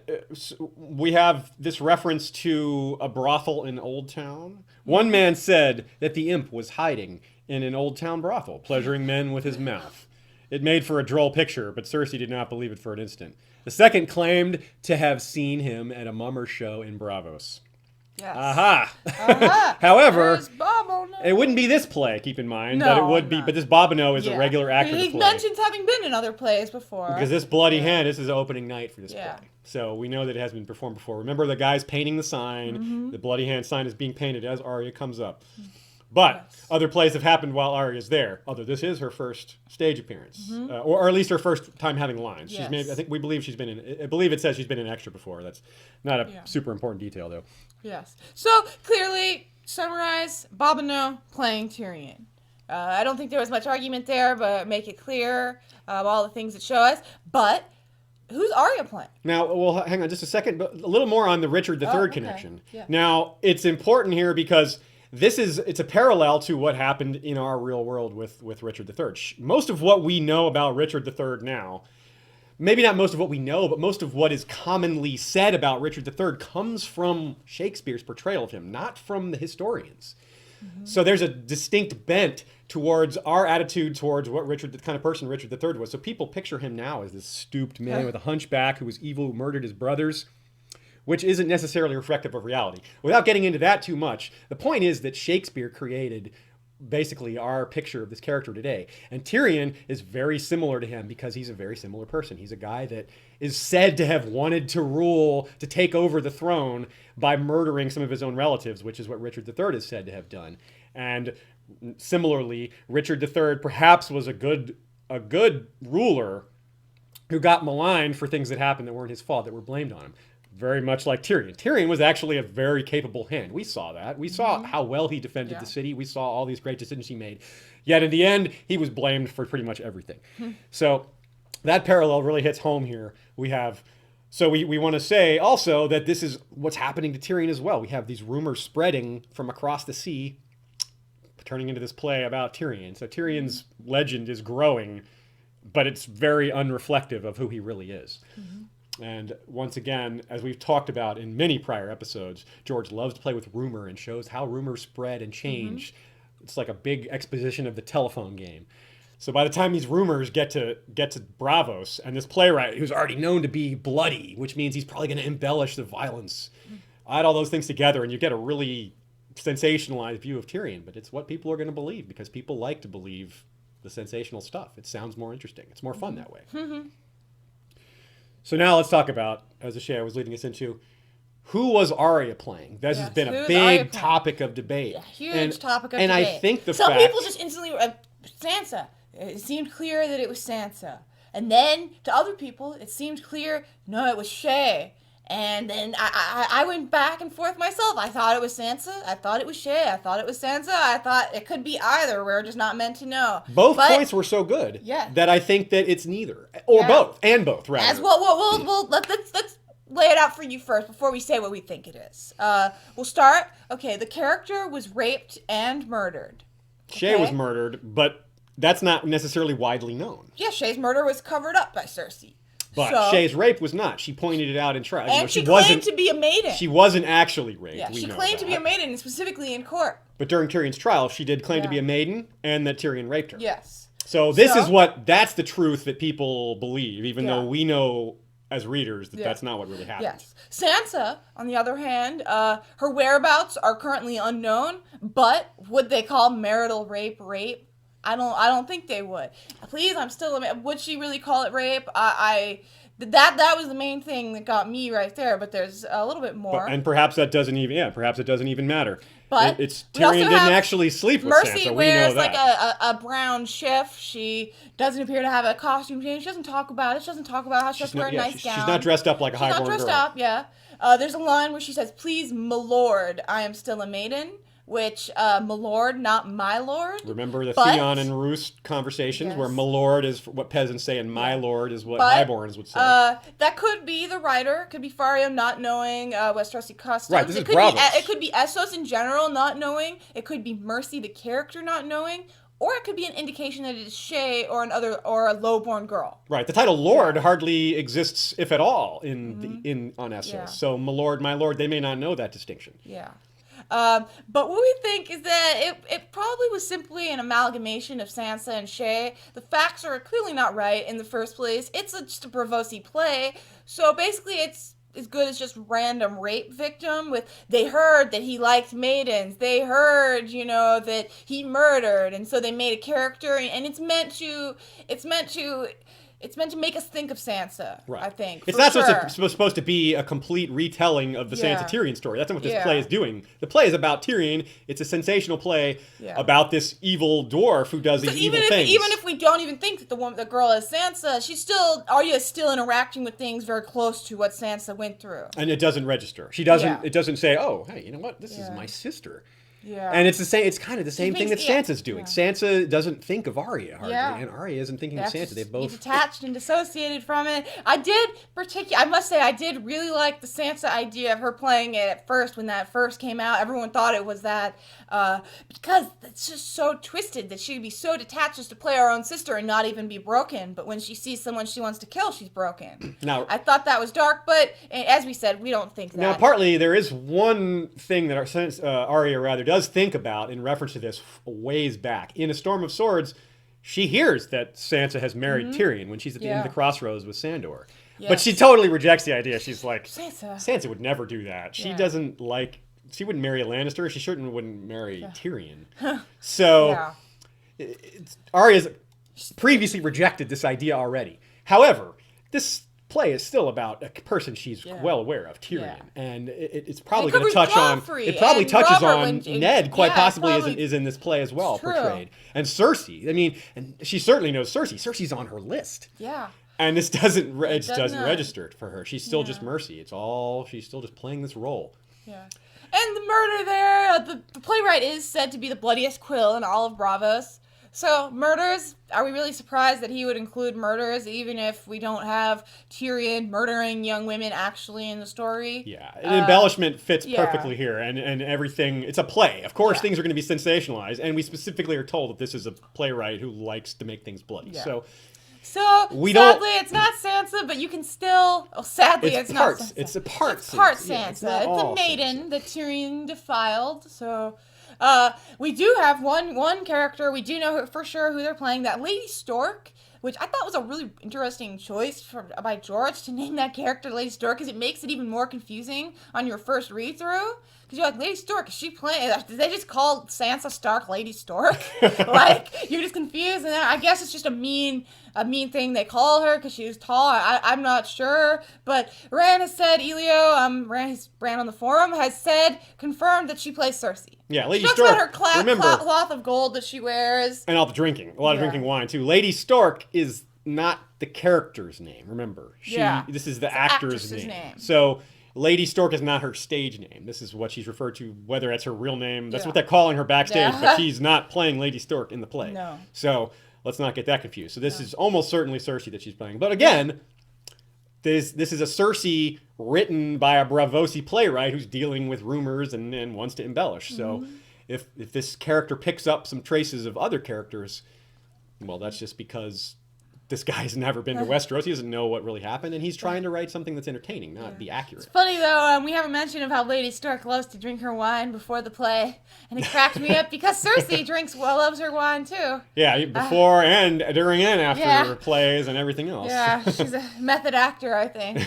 We have this reference to a brothel in Old Town. One man said that the imp was hiding in an Old Town brothel, pleasuring men with his mouth. It made for a droll picture, but Cersei did not believe it for an instant. The second claimed to have seen him at a mummer show in Bravos. Yes. Aha! However, it wouldn't be this play, keep in mind, but it would be. But this Bobineau is a regular actor. He mentions having been in other plays before. Because this bloody hand, this is opening night for this play. So we know that it has been performed before. Remember, the guy's painting the sign. The bloody hand sign is being painted as Arya comes up. But other plays have happened while Arya's there. Although this is her first stage appearance, or at least her first time having lines. She's made. I believe she's been in. I believe it says she's been in extra before. That's not a super important detail, though. Yes. So clearly, summarize: Bobineau playing Tyrion. I don't think there was much argument there, but make it clear all the things that show us. But who's Arya playing? Now, well, hang on just a second. But a little more on the Richard III connection. Yeah. Now, it's important here because it's a parallel to what happened in our real world with Richard III. Most of what we know about Richard III now, maybe not most of what we know, but most of what is commonly said about Richard III comes from Shakespeare's portrayal of him, not from the historians. So there's a distinct bent towards our attitude towards what the kind of person Richard III was. So people picture him now as this stooped man with a hunchback who was evil, who murdered his brothers, which isn't necessarily reflective of reality. Without getting into that too much, the point is that Shakespeare created basically our picture of this character today. And Tyrion is very similar to him because he's a very similar person. He's a guy that is said to have wanted to rule, to take over the throne by murdering some of his own relatives, which is what Richard III is said to have done. And similarly, Richard III perhaps was a good ruler who got maligned for things that happened that weren't his fault, that were blamed on him. Very much like Tyrion. Tyrion was actually a very capable hand. We saw that. We saw how well he defended the city. We saw all these great decisions he made. Yet in the end, he was blamed for pretty much everything. So that parallel really hits home here. We want to say also that this is what's happening to Tyrion as well. We have these rumors spreading from across the sea, turning into this play about Tyrion. So Tyrion's legend is growing, but it's very unreflective of who he really is. And once again, as we've talked about in many prior episodes, George loves to play with rumor and shows how rumors spread and change. It's like a big exposition of the telephone game. So by the time these rumors get to Bravos, and this playwright who's already known to be bloody, which means he's probably going to embellish the violence, add all those things together and you get a really sensationalized view of Tyrion. But it's what people are going to believe because people like to believe the sensational stuff. It sounds more interesting. It's more fun that way. So now let's talk about, as Ashaya was leading us into, who was Arya playing? This has been a big topic of debate. Huge topic of debate. And I think some people just instantly, Sansa. it seemed clear that it was Sansa. And then, to other people, it seemed clear, no, it was Shae. And then I went back and forth myself. I thought it was Sansa. I thought it was Shae. I thought it was Sansa. I thought it could be either. We're just not meant to know. Both points were so good that I think that it's neither. Or both. And both, rather. As well, let's lay it out for you first before we say what we think it is. We'll start. Okay, the character was raped and murdered. Shae was murdered, but that's not necessarily widely known. Yeah, Shae's murder was covered up by Cersei. But Shae's rape was not. She pointed it out in trial. And she claimed to be a maiden. She wasn't actually raped. Yeah, she claimed to be a maiden, specifically in court. But during Tyrion's trial, she did claim to be a maiden, and that Tyrion raped her. Yes. So that's the truth that people believe, even though we know as readers that that's not what really happened. Yes. Sansa, on the other hand, her whereabouts are currently unknown, but would they call marital rape rape? I don't think they would. Please, would she really call it rape? That was the main thing that got me right there, but there's a little bit more. And perhaps that doesn't even matter. But Tyrion didn't actually sleep with Sansa. Mercy wears like a brown shift. She doesn't appear to have a costume change. She doesn't talk about it. She doesn't talk about how she has to wear a nice gown. She's not dressed up like a highborn girl. She's not dressed up, there's a line where she says, "Please, my lord, I am still a maiden." Which, my lord, not my lord. Remember the Theon and Roose conversations where my lord is what peasants say and my lord is what highborns would say. That could be the writer. Could be Fario not knowing Westerosi customs. Right, this is Braavos. It could be Essos in general not knowing. It could be Mercy, the character, not knowing. Or it could be an indication that it is Shae or a lowborn girl. Right. The title Lord hardly exists, if at all, on Essos. Yeah. So my lord, they may not know that distinction. Yeah. But what we think is that it probably was simply an amalgamation of Sansa and Shae. The facts are clearly not right in the first place. It's just a Braavosi play. So basically it's as good as just random rape victim with they heard that he liked maidens. They heard, that he murdered. And so they made a character and it's meant to make us think of Sansa, right. I think. It's not supposed to be a complete retelling of the Sansa Tyrion story. That's not what this play is doing. The play is about Tyrion. It's a sensational play about this evil dwarf who does these evil things. Even if we don't even think that the girl is Sansa, Arya is still interacting with things very close to what Sansa went through. And it doesn't register. She doesn't. It doesn't say, "Oh, hey, you know what? This is my sister." Yeah. And it's the same. It's kind of the same thing that Sansa's doing. Yeah. Sansa doesn't think of Arya hardly, and Arya isn't thinking of Sansa. They both detached and dissociated from it. I must say, I did really like the Sansa idea of her playing it at first when that first came out. Everyone thought it was that because it's just so twisted that she'd be so detached just to play her own sister and not even be broken. But when she sees someone she wants to kill, she's broken. Now, I thought that was dark, but as we said, we don't think that. Now, partly there is one thing that Arya rather does think about in reference to this ways back. In A Storm of Swords, she hears that Sansa has married Tyrion when she's at the end of the crossroads with Sandor. Yes. But she totally rejects the idea. She's like, Sansa would never do that. She doesn't like... She wouldn't marry a Lannister. She certainly wouldn't marry Tyrion. So, Arya's previously rejected this idea already. However, this play is still about a person she's well aware of, Tyrion, and it's probably going to touch on. It probably touches on Ned, quite possibly is in this play as well, portrayed, and Cersei. I mean, and she certainly knows Cersei. Cersei's on her list. Yeah. And this doesn't register for her. She's still just Mercy. She's still just playing this role. Yeah. And the murder there, the playwright is said to be the bloodiest quill in all of Braavos. So, murders, are we really surprised that he would include murders, even if we don't have Tyrion murdering young women actually in the story? Yeah, an embellishment fits perfectly here, and everything, it's a play. Of course, things are going to be sensationalized, and we specifically are told that this is a playwright who likes to make things bloody. Yeah. So sadly, it's not Sansa, but you can still... Oh, sadly, it's not Sansa. It's a part Sansa. Part Sansa. It's a maiden that Tyrion defiled, so... we do have one character. We do know for sure who they're playing. That Lady Stork, which I thought was a really interesting choice by George to name that character Lady Stork, because it makes it even more confusing on your first read-through. Because you're like, Lady Stork, is she playing? Did they just call Sansa Stark Lady Stork? Like, you're just confused. And then I guess it's just a mean thing they call her because she was tall. I'm not sure. But Ran has said, Ran on the forum, has said, confirmed that she plays Cersei. Yeah, Lady She talks Stork. about her Remember, cloth of gold that she wears. and all the drinking. A lot of drinking wine, too. Lady Stork is not the character's name, remember. This is the actor's name. So Lady Stork is not her stage name. This is what she's referred to, whether it's her real name. That's what they're calling her backstage, but she's not playing Lady Stork in the play. No. So let's not get that confused. So this is almost certainly Cersei that she's playing. But again, this is a Cersei written by a Braavosi playwright who's dealing with rumors and wants to embellish. So if this character picks up some traces of other characters, well, that's just because this guy's never been to Westeros. He doesn't know what really happened, and he's trying to write something that's entertaining, not be accurate. It's funny, though, we have a mention of how Lady Stark loves to drink her wine before the play, and it cracked me up because Cersei loves her wine, too. Yeah, before and during and after plays and everything else. Yeah, she's a method actor, I think.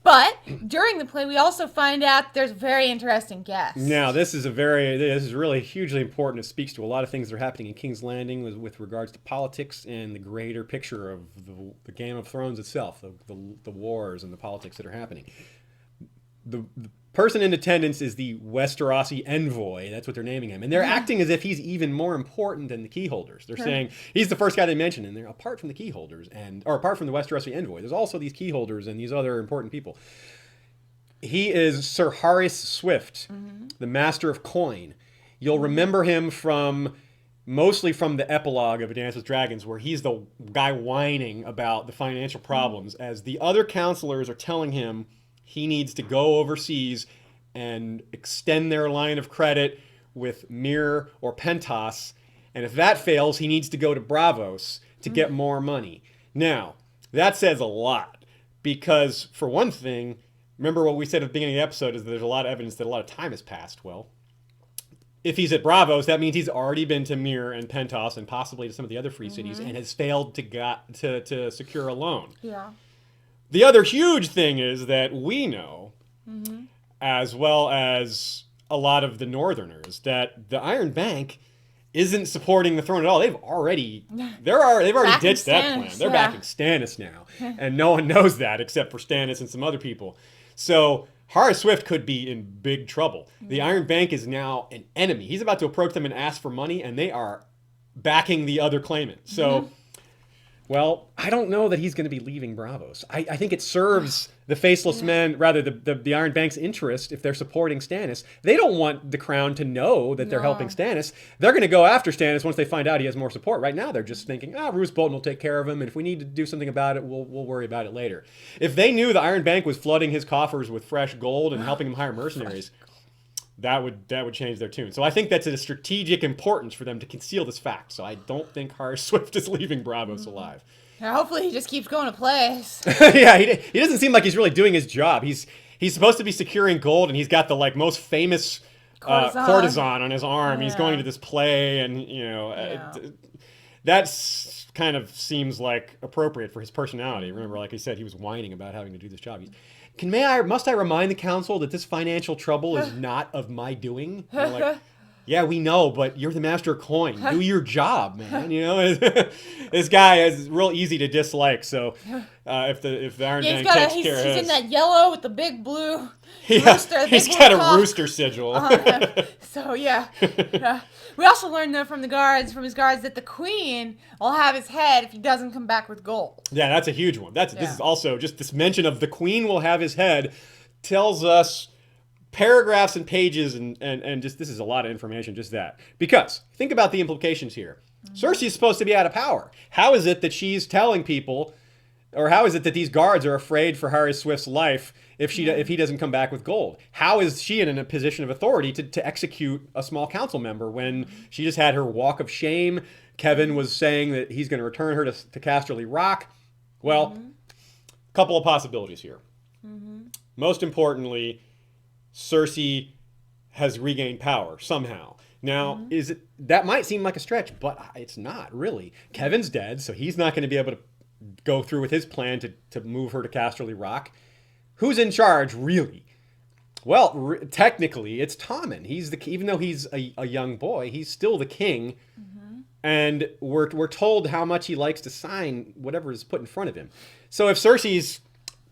But during the play, we also find out there's a very interesting guest. Now, this is really hugely important. It speaks to a lot of things that are happening in King's Landing with regards to politics and the greater picture of the Game of Thrones itself, the wars and the politics that are happening. The person in attendance is the Westerosi envoy. That's what they're naming him. And they're acting as if he's even more important than the keyholders. They're saying he's the first guy they mention. And they're apart from the keyholders or apart from the Westerosi envoy, there's also these keyholders and these other important people. He is Sir Harys Swift, the master of coin. You'll remember him mostly from the epilogue of A Dance with Dragons, where he's the guy whining about the financial problems as the other counselors are telling him he needs to go overseas and extend their line of credit with Myr or Pentos. And if that fails, he needs to go to Braavos to get more money. Now, that says a lot because, for one thing, remember what we said at the beginning of the episode is that there's a lot of evidence that a lot of time has passed. Well, if he's at Braavos, that means he's already been to Myr and Pentos and possibly to some of the other free cities and has failed to secure a loan. Yeah. The other huge thing is that we know, as well as a lot of the Northerners, that the Iron Bank isn't supporting the throne at all. They've already ditched that plan. They're backing Stannis now, and no one knows that except for Stannis and some other people. So Harys Swift could be in big trouble. The Iron Bank is now an enemy. He's about to approach them and ask for money, and they are backing the other claimant. So. Well, I don't know that he's going to be leaving Braavos. I think it serves the Faceless Men, rather the Iron Bank's interest if they're supporting Stannis. They don't want the Crown to know that they're helping Stannis. They're going to go after Stannis once they find out he has more support. Right now, they're just thinking, Roose Bolton will take care of him, and if we need to do something about it, we'll worry about it later. If they knew the Iron Bank was flooding his coffers with fresh gold and helping him hire mercenaries, that would change their tune. So I think that's a strategic importance for them to conceal this fact. So I don't think Harys Swift is leaving Braavos alive. Yeah, hopefully he just keeps going to plays. Yeah, he doesn't seem like he's really doing his job. He's supposed to be securing gold, and he's got the most famous courtesan on his arm. He's going to this play, and that's kind of seems like appropriate for his personality. Remember, like I said, he was whining about having to do this job. Must I remind the council that this financial trouble is not of my doing? They're like, yeah, we know, but you're the master of coin. Do your job, man. This guy is real easy to dislike. So if the Iron Bank takes care of he's in that yellow with the big blue rooster. He's got a rooster sigil. So yeah. We also learned though from his guards, that the queen will have his head if he doesn't come back with gold. Yeah, that's a huge one. This is also just this mention of the queen will have his head tells us paragraphs and pages and just this is a lot of information, just that. Because think about the implications here. Cersei is supposed to be out of power. How is it that she's telling people, or how is it that these guards are afraid for Harys Swift's life if he doesn't come back with gold? How is she in a position of authority to execute a small council member when she just had her walk of shame? Kevin was saying that he's going to return her to Casterly Rock. Well, a couple of possibilities here. Most importantly, Cersei has regained power somehow. Now, that might seem like a stretch, but it's not really. Kevin's dead, so he's not going to be able to go through with his plan to move her to Casterly Rock. Who's in charge, really? Well, technically, it's Tommen. Even though he's a young boy, he's still the king. And we're told how much he likes to sign whatever is put in front of him. So if Cersei's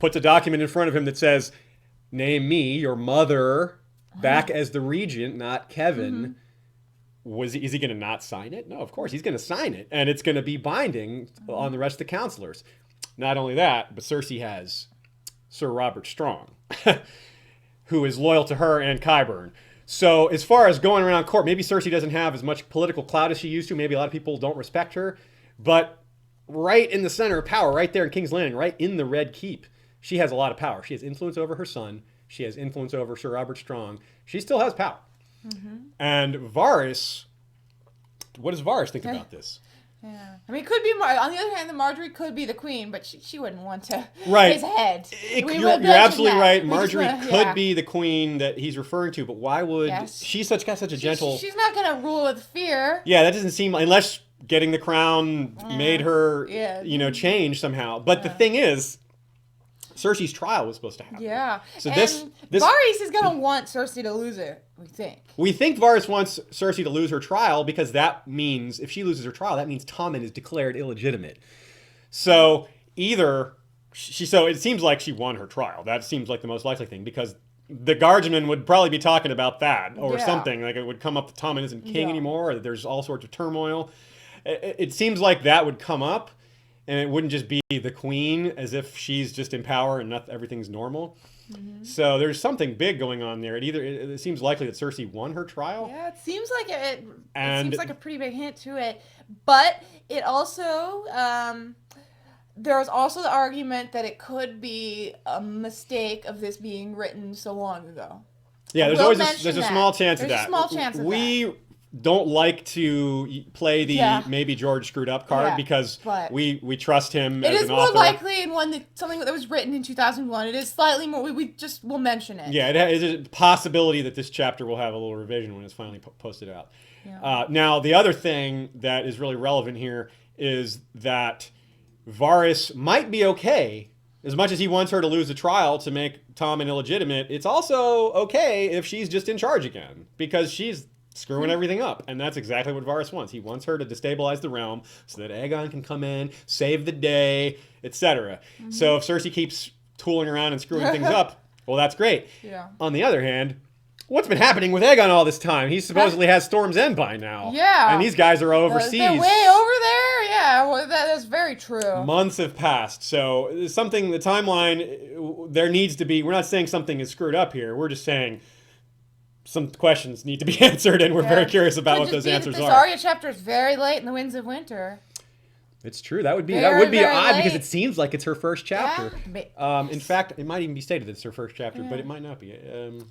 puts a document in front of him that says, "Name me, your mother, back as the regent, not Kevin," is he going to not sign it? No, of course he's going to sign it, and it's going to be binding on the rest of the counselors. Not only that, but Cersei has Sir Robert Strong, who is loyal to her and Qyburn. So as far as going around court, maybe Cersei doesn't have as much political clout as she used to. Maybe a lot of people don't respect her. But right in the center of power, right there in King's Landing, right in the Red Keep, she has a lot of power. She has influence over her son. She has influence over Sir Robert Strong. She still has power. And Varys, what does Varys think about this? Yeah, I mean, it could be. On the other hand, the Marjorie could be the queen, but she wouldn't want to right. his head. You're absolutely right. Marjorie could be the queen that he's referring to, but why would she's got such a gentle? She's not going to rule with fear. Yeah, that doesn't seem unless getting the crown made her, change somehow. But the thing is, Cersei's trial was supposed to happen. Yeah. So and this Varys is going to want Cersei to lose it, we think. We think Varys wants Cersei to lose her trial because that means, if she loses her trial, that means Tommen is declared illegitimate. So so it seems like she won her trial. That seems like the most likely thing because the guardsmen would probably be talking about that or something. Like it would come up that Tommen isn't king anymore or that there's all sorts of turmoil. It seems like that would come up. And it wouldn't just be the queen as if she's just in power and everything's normal. So there's something big going on there. It seems likely that Cersei won her trial. Yeah, it seems like it seems like a pretty big hint to it. But it also there's also the argument that it could be a mistake of this being written so long ago. Yeah, there's a small chance of that. There's a small chance of that. We don't like to play the maybe George screwed up card because we trust him as an author. It is more likely in something that was written in 2001. It is slightly more. We just will mention it. Yeah, it is a possibility that this chapter will have a little revision when it's finally posted out. Yeah. Now, the other thing that is really relevant here is that Varys might be okay. As much as he wants her to lose the trial to make Tommen illegitimate, it's also okay if she's just in charge again because she's screwing everything up. And that's exactly what Varys wants. He wants her to destabilize the realm so that Aegon can come in, save the day, etc. So if Cersei keeps tooling around and screwing things up, well, that's great. Yeah. On the other hand, what's been happening with Aegon all this time? He supposedly has Storm's End by now. Yeah. And these guys are overseas. They're way over there? Yeah, well, that is very true. Months have passed. So the timeline, there needs to be, we're not saying something is screwed up here. We're just saying some questions need to be answered, and we're very curious about what those answers are. This Arya chapter is very late in the Winds of Winter. It's true. That would be odd because it seems like it's her first chapter. Yeah. In fact, it might even be stated that it's her first chapter, but it might not be.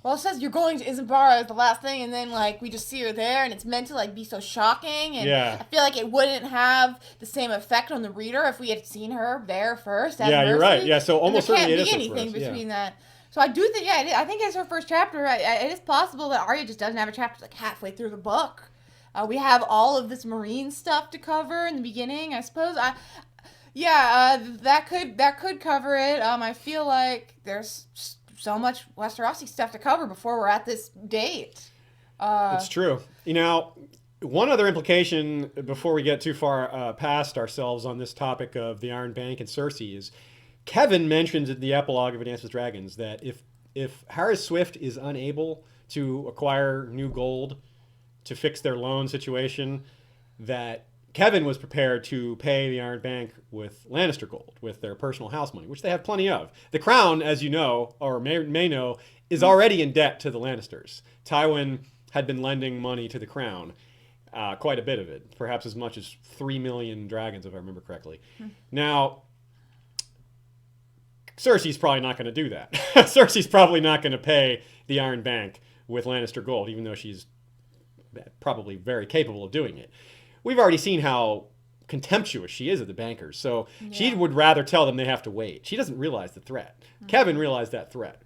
Well, it says you're going to Isambara as the last thing, and then we just see her there, and it's meant to be so shocking. And I feel like it wouldn't have the same effect on the reader if we had seen her there first. Yeah, you're right. Yeah, so almost certainly it is her first. There can't be anything between that. So I do think, I think it's her first chapter. It is possible that Arya just doesn't have a chapter halfway through the book. We have all of this marine stuff to cover in the beginning, I suppose. That could cover it. I feel like there's so much Westerosi stuff to cover before we're at this date. It's true. One other implication before we get too far past ourselves on this topic of the Iron Bank and Cersei is Kevin mentions in the epilogue of A Dance with Dragons that if Harris Swift is unable to acquire new gold to fix their loan situation, that Kevin was prepared to pay the Iron Bank with Lannister gold, with their personal house money, which they have plenty of. The Crown, as you know, or may know, is already in debt to the Lannisters. Tywin had been lending money to the Crown, quite a bit of it, perhaps as much as 3 million dragons, if I remember correctly. Now, Cersei's probably not going to do that. Cersei's probably not going to pay the Iron Bank with Lannister gold, even though she's probably very capable of doing it. We've already seen how contemptuous she is of the bankers, so she would rather tell them they have to wait. She doesn't realize the threat. Kevin realized that threat.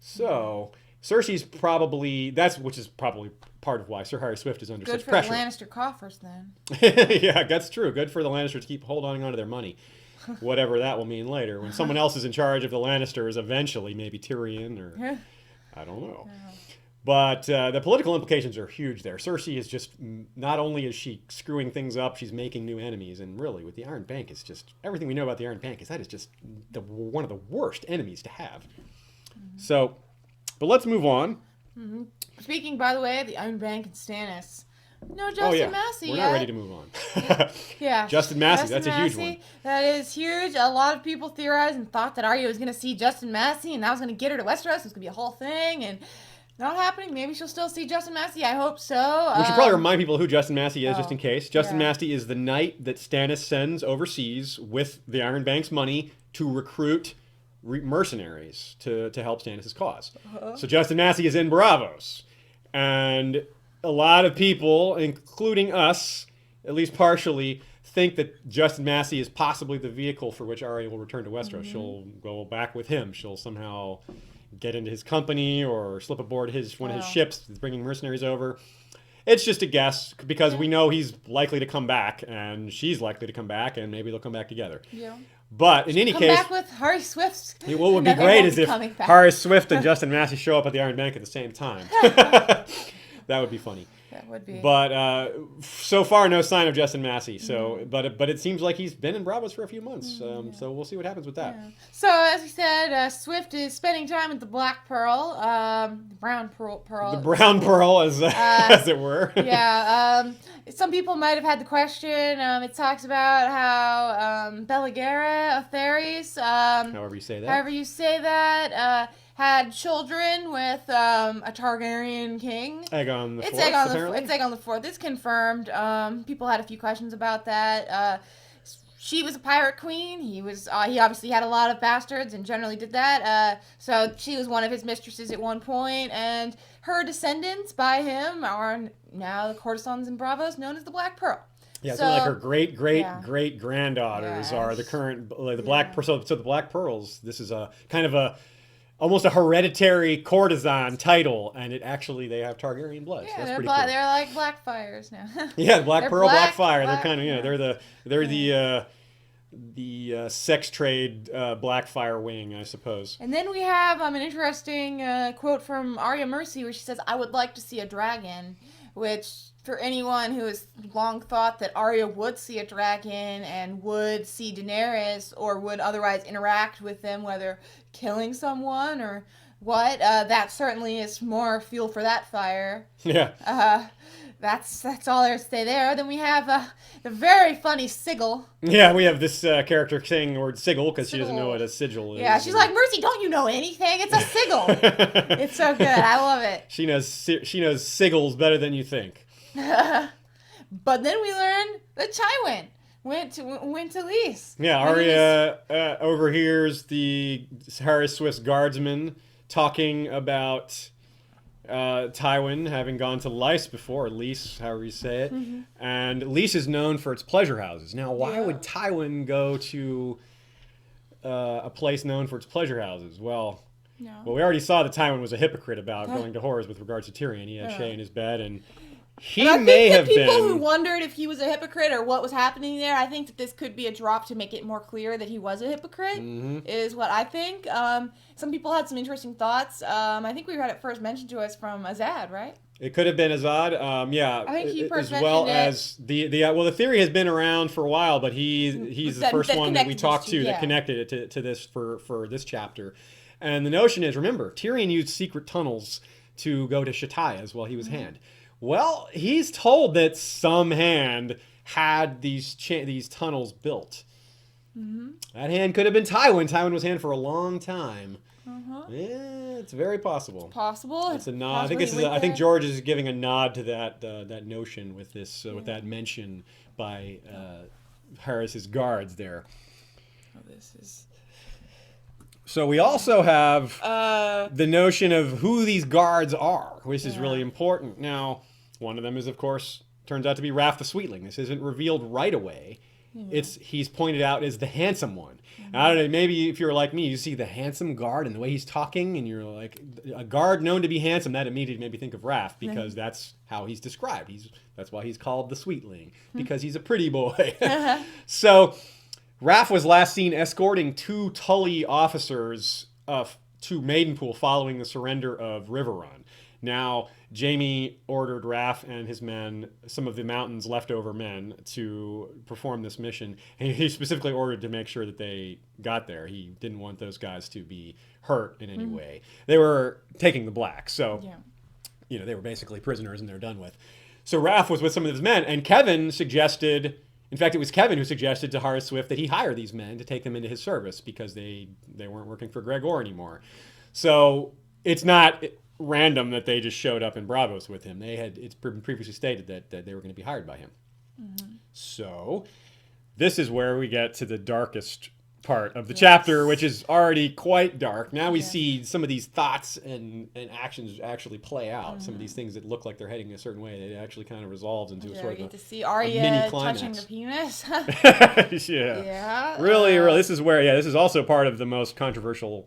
So Cersei's probably, which is probably part of why Sir Harry Swift is under such pressure. Good for the Lannister coffers, then. Yeah, that's true. Good for the Lannisters to keep holding on to their money. Whatever that will mean later. When someone else is in charge of the Lannisters, eventually, maybe Tyrion or I don't know. Yeah. But the political implications are huge there. Cersei is just, not only is she screwing things up, she's making new enemies. And really, with the Iron Bank, it's just, everything we know about the Iron Bank is that is just one of the worst enemies to have. Mm-hmm. So, but let's move on. Mm-hmm. Speaking, by the way, of the Iron Bank and Stannis. No Justin Massey We're yet. not ready to move on. Yeah. Justin Massey, that's a huge one. That is huge. A lot of people theorized and thought that Arya was going to see Justin Massey and that was going to get her to Westeros. It was going to be a whole thing and not happening. Maybe she'll still see Justin Massey. I hope so. We should probably remind people who Justin Massey is just in case. Justin Massey is the knight that Stannis sends overseas with the Iron Bank's money to recruit mercenaries to help Stannis' cause. So Justin Massey is in Braavos. And a lot of people, including us, at least partially, think that Justin Massey is possibly the vehicle for which Arya will return to Westeros. Mm-hmm. She'll go back with him. She'll somehow get into his company or slip aboard one of his ships that's bringing mercenaries over. It's just a guess because we know he's likely to come back and she's likely to come back and maybe they'll come back together. Yeah. But in any case, come back with Harry Swift. What would be great is if Harry Swift and Justin Massey show up at the Iron Bank at the same time. That would be funny. That would be. But so far, no sign of Justin Massey. So, but it seems like he's been in Braavos for a few months. So we'll see what happens with that. Yeah. So as we said, Swift is spending time with the Black Pearl, the Brown Pearl. The Brown Pearl, as it were. Yeah. Some people might have had the question. It talks about how Belligera of Therese. However you say that. Had children with a Targaryen king. Aegon the Fourth. It's Aegon the Fourth. It's confirmed. People had a few questions about that. She was a pirate queen. He obviously had a lot of bastards and generally did that. So she was one of his mistresses at one point, and her descendants by him are now the courtesans in Braavos, known as the Black Pearl. Yeah, so like her great granddaughters are the current Black Pearl. So the Black Pearls. This is a kind of almost a hereditary courtesan title, and they have Targaryen blood. Yeah, so they're pretty cool. They're like Blackfires now. Yeah, Black Pearl, Blackfire. They're kind of they're the sex trade Blackfire wing, I suppose. And then we have an interesting quote from Arya Mercy where she says, "I would like to see a dragon," which for anyone who has long thought that Arya would see a dragon and would see Daenerys or would otherwise interact with them, whether killing someone or what, that certainly is more fuel for that fire. Yeah. That's all there is to say there. Then we have the very funny Sigil. Yeah, we have this character saying the word sigil because she doesn't know what a sigil is. Yeah, she's like, Mercy, don't you know anything? It's a sigil. It's so good. I love it. She knows sigils better than you think. But then we learn that Tywin went to Lys. Yeah, Arya overhears the Harry Swift's guardsman talking about Tywin having gone to Lys before, or Lys, however you say it. Mm-hmm. And Lys is known for its pleasure houses. Now, why would Tywin go to a place known for its pleasure houses? Well, we already saw that Tywin was a hypocrite about going to whores with regards to Tyrion. He had Shay in his bed, and I think people who wondered if he was a hypocrite or what was happening there, I think that this could be a drop to make it more clear that he was a hypocrite, is what I think. Some people had some interesting thoughts. I think we had it first mentioned to us from Azad, right? It could have been Azad, I think he first as well mentioned as the theory has been around for a while, but he's the first one that we talked to that connected it to this for this chapter. And the notion is, remember, Tyrion used secret tunnels to go to Shataya's while he was Hand. Well, he's told that some Hand had these tunnels built. Mm-hmm. That Hand could have been Tywin. Tywin was Hand for a long time. Yeah, it's very possible. It's possible. It's a nod. I think George is giving a nod to that notion with this with that mention by Harris's guards there. Oh, this is. So we also have the notion of who these guards are, which is really important. Now, one of them is, of course, turns out to be Raph the Sweetling. This isn't revealed right away. He's pointed out as the handsome one. I don't know, maybe if you're like me, you see the handsome guard and the way he's talking, and you're like, a guard known to be handsome, that immediately made me think of Raph, because that's how he's described. That's why he's called the Sweetling, because he's a pretty boy. So Raph was last seen escorting two Tully officers to Maidenpool following the surrender of Riverrun. Now, Jaime ordered Raff and his men, some of the mountain's leftover men, to perform this mission. And he specifically ordered to make sure that they got there. He didn't want those guys to be hurt in any way. They were taking the black, so they were basically prisoners and they're done with. So Raff was with some of his men, and Kevin suggested, in fact, it was Kevin who suggested to Horace Swift that he hire these men to take them into his service because they weren't working for Gregor anymore. So it's not random that they just showed up in Bravos with him. It's been previously stated that they were going to be hired by him. So this is where we get to the darkest part of the chapter, which is already quite dark. Now we see some of these thoughts and actions actually play out. Some of these things that look like they're heading a certain way, it actually kind of resolves into a sort of you get to see Arya touching the penis. Really, this is where this is also part of the most controversial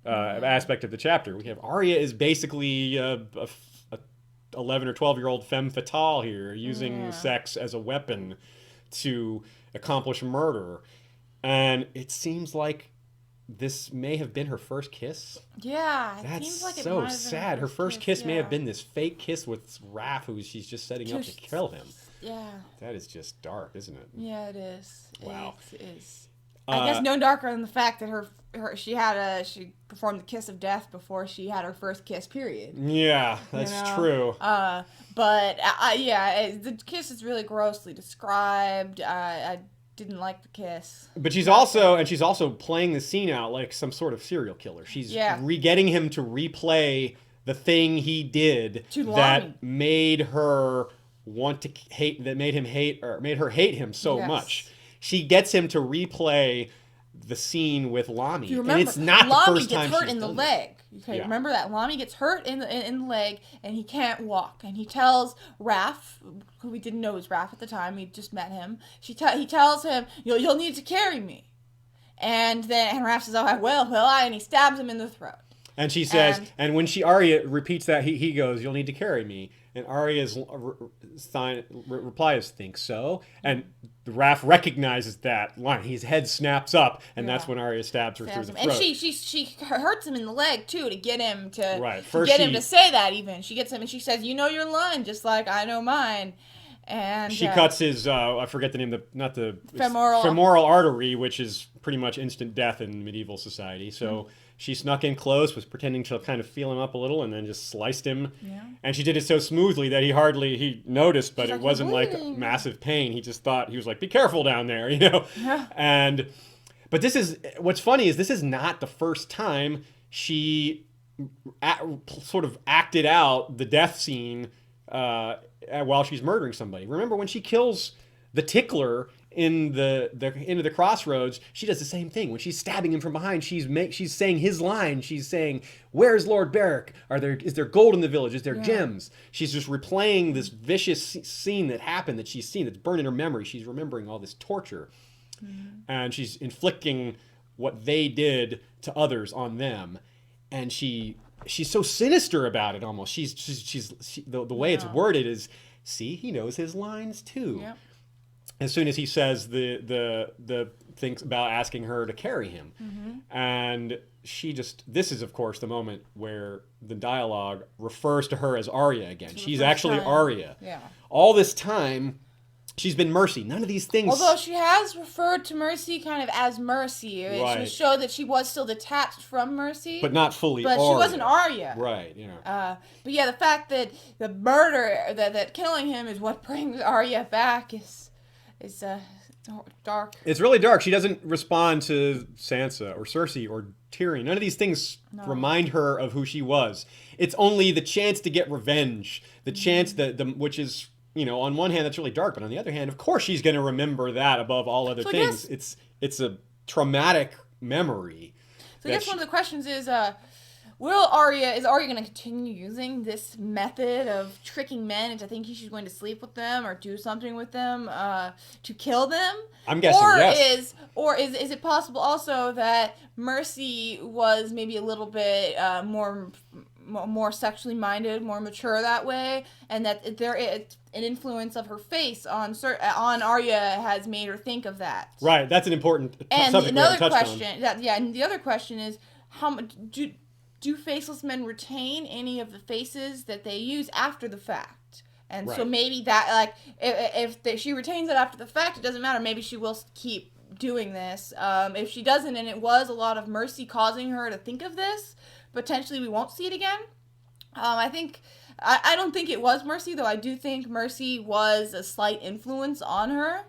aspect of the chapter. We have Arya is basically a 11 or 12-year-old femme fatale here, using sex as a weapon to accomplish murder. And it seems like this may have been her first kiss. Yeah, that's seems like it so might have been sad. Her first kiss may have been this fake kiss with Raff, who she's just setting up to kill him. Yeah. That is just dark, isn't it? Yeah, it is. Wow. It is. I guess no darker than the fact that she performed the kiss of death before she had her first kiss. Period. Yeah, that's true. But the kiss is really grossly described. I didn't like the kiss. But she's also playing the scene out like some sort of serial killer. She's getting him to replay the thing he did that made her made her hate him so much. She gets him to replay the scene with Lami, and it's not the first time gets hurt in the leg. Okay, remember that Lami gets hurt in the leg, and he can't walk. And he tells Raff, who we didn't know was Raff at the time, we just met him. He tells him, "You'll need to carry me," and Raff says, "Oh, I will, and he stabs him in the throat. And she says, and when Arya repeats that, he goes, "You'll need to carry me." And Arya's reply is, "Think so?" And Raff recognizes that line. His head snaps up, and that's when Arya stabs her through the throat. And she hurts him in the leg too to get him to him to say that. Even she gets him, and she says, "You know your line, just like I know mine." And she cuts his I forget the name, femoral artery, which is pretty much instant death in medieval society. So she snuck in close, was pretending to kind of feel him up a little, and then just sliced him. Yeah. And she did it so smoothly that he noticed, but it wasn't like massive pain. He just thought, he was like, "Be careful down there," Yeah. But what's funny is this is not the first time she sort of acted out the death scene while she's murdering somebody. Remember when she kills the tickler in the crossroads, she does the same thing. When she's stabbing him from behind, she's saying his line. She's saying, "Where's Lord Beric? Is there gold in the village? Is there gems?" She's just replaying this vicious scene that happened, that she's seen, that's burned in her memory. She's remembering all this torture, and she's inflicting what they did to others on them, and she's so sinister about it. Almost, the way it's worded is, see, he knows his lines too. Yep. As soon as he says the things about asking her to carry him. And this is, of course, the moment where the dialogue refers to her as Arya again. She's actually Arya. Yeah. All this time, she's been Mercy. None of these things... Although she has referred to Mercy kind of as Mercy. Right. To show that she was still detached from Mercy. But not fully Arya. But she wasn't Arya. Right, yeah. But yeah, the fact that the murder, that killing him is what brings Arya back is dark. It's really dark. She doesn't respond to Sansa or Cersei or Tyrion. None of these things remind her of who she was. It's only the chance to get revenge, the chance which is, on one hand that's really dark, but on the other hand, of course, she's going to remember that above all other things. It's a traumatic memory. So I guess one of the questions is, is Arya going to continue using this method of tricking men into thinking she's going to sleep with them or do something with them to kill them? I'm guessing yes. Or is it possible also that Mercy was maybe a little bit more sexually minded, more mature that way, and that an influence of her face on Arya has made her think of that? Right, that's an important subject. And another question, and the other question is, how much do faceless men retain any of the faces that they use after the fact? And so Right. maybe that, like, if she retains it after the fact, it doesn't matter. Maybe she will keep doing this. If she doesn't, and it was a lot of mercy causing her to think of this, potentially we won't see it again. I don't think it was mercy, though. I do think mercy was a slight influence on her.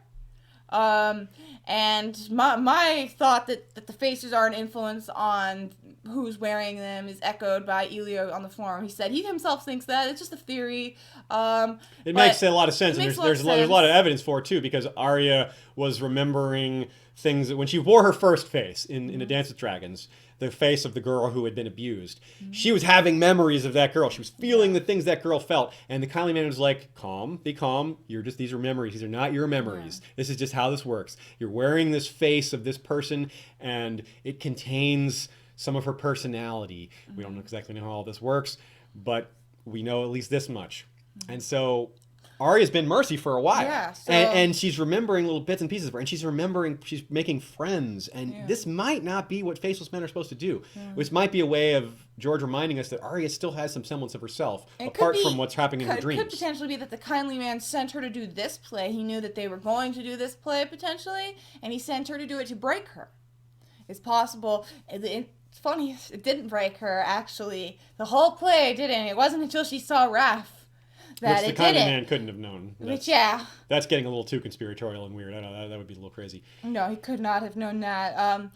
And my thought that the faces are an influence on who's wearing them is echoed by Elio on the forum. He said he himself thinks that. It's just a theory. It makes a lot of sense. And there's a lot of evidence for it, too, because Arya was remembering things that when she wore her first face in A Dance with Dragons, the face of the girl who had been abused, she was having memories of that girl. She was feeling the things that girl felt. And the kindly man was like, calm, be calm. These are memories. These are not your memories. Yeah. This is just how this works. You're wearing this face of this person, and it contains some of her personality. We don't exactly know how all this works, but we know at least this much. And so Arya's been Mercy for a while. Yeah, and she's remembering little bits and pieces of her, and she's making friends. And this might not be what faceless men are supposed to do. Which might be a way of George reminding us that Arya still has some semblance of herself, apart from what's happening in her dreams. It could potentially be that the kindly man sent her to do this play. He knew that they were going to do this play, potentially, and he sent her to do it to break her. It's possible. It's funny, it didn't break her, actually. The whole play didn't. It wasn't until she saw Raph that which it the kindly didn't. man couldn't have known. That's getting a little too conspiratorial and weird. I know that would be a little crazy. No, he could not have known that.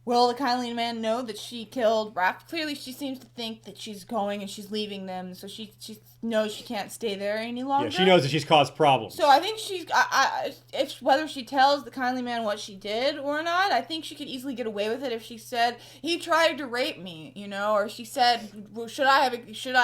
Will the kindly man know that she killed Raph? Clearly, she seems to think that she's going and she's leaving them, so she knows she can't stay there any longer. Yeah, she knows that she's caused problems. So I think if whether she tells the kindly man what she did or not, I think she could easily get away with it if she said he tried to rape me, or she said, well, should I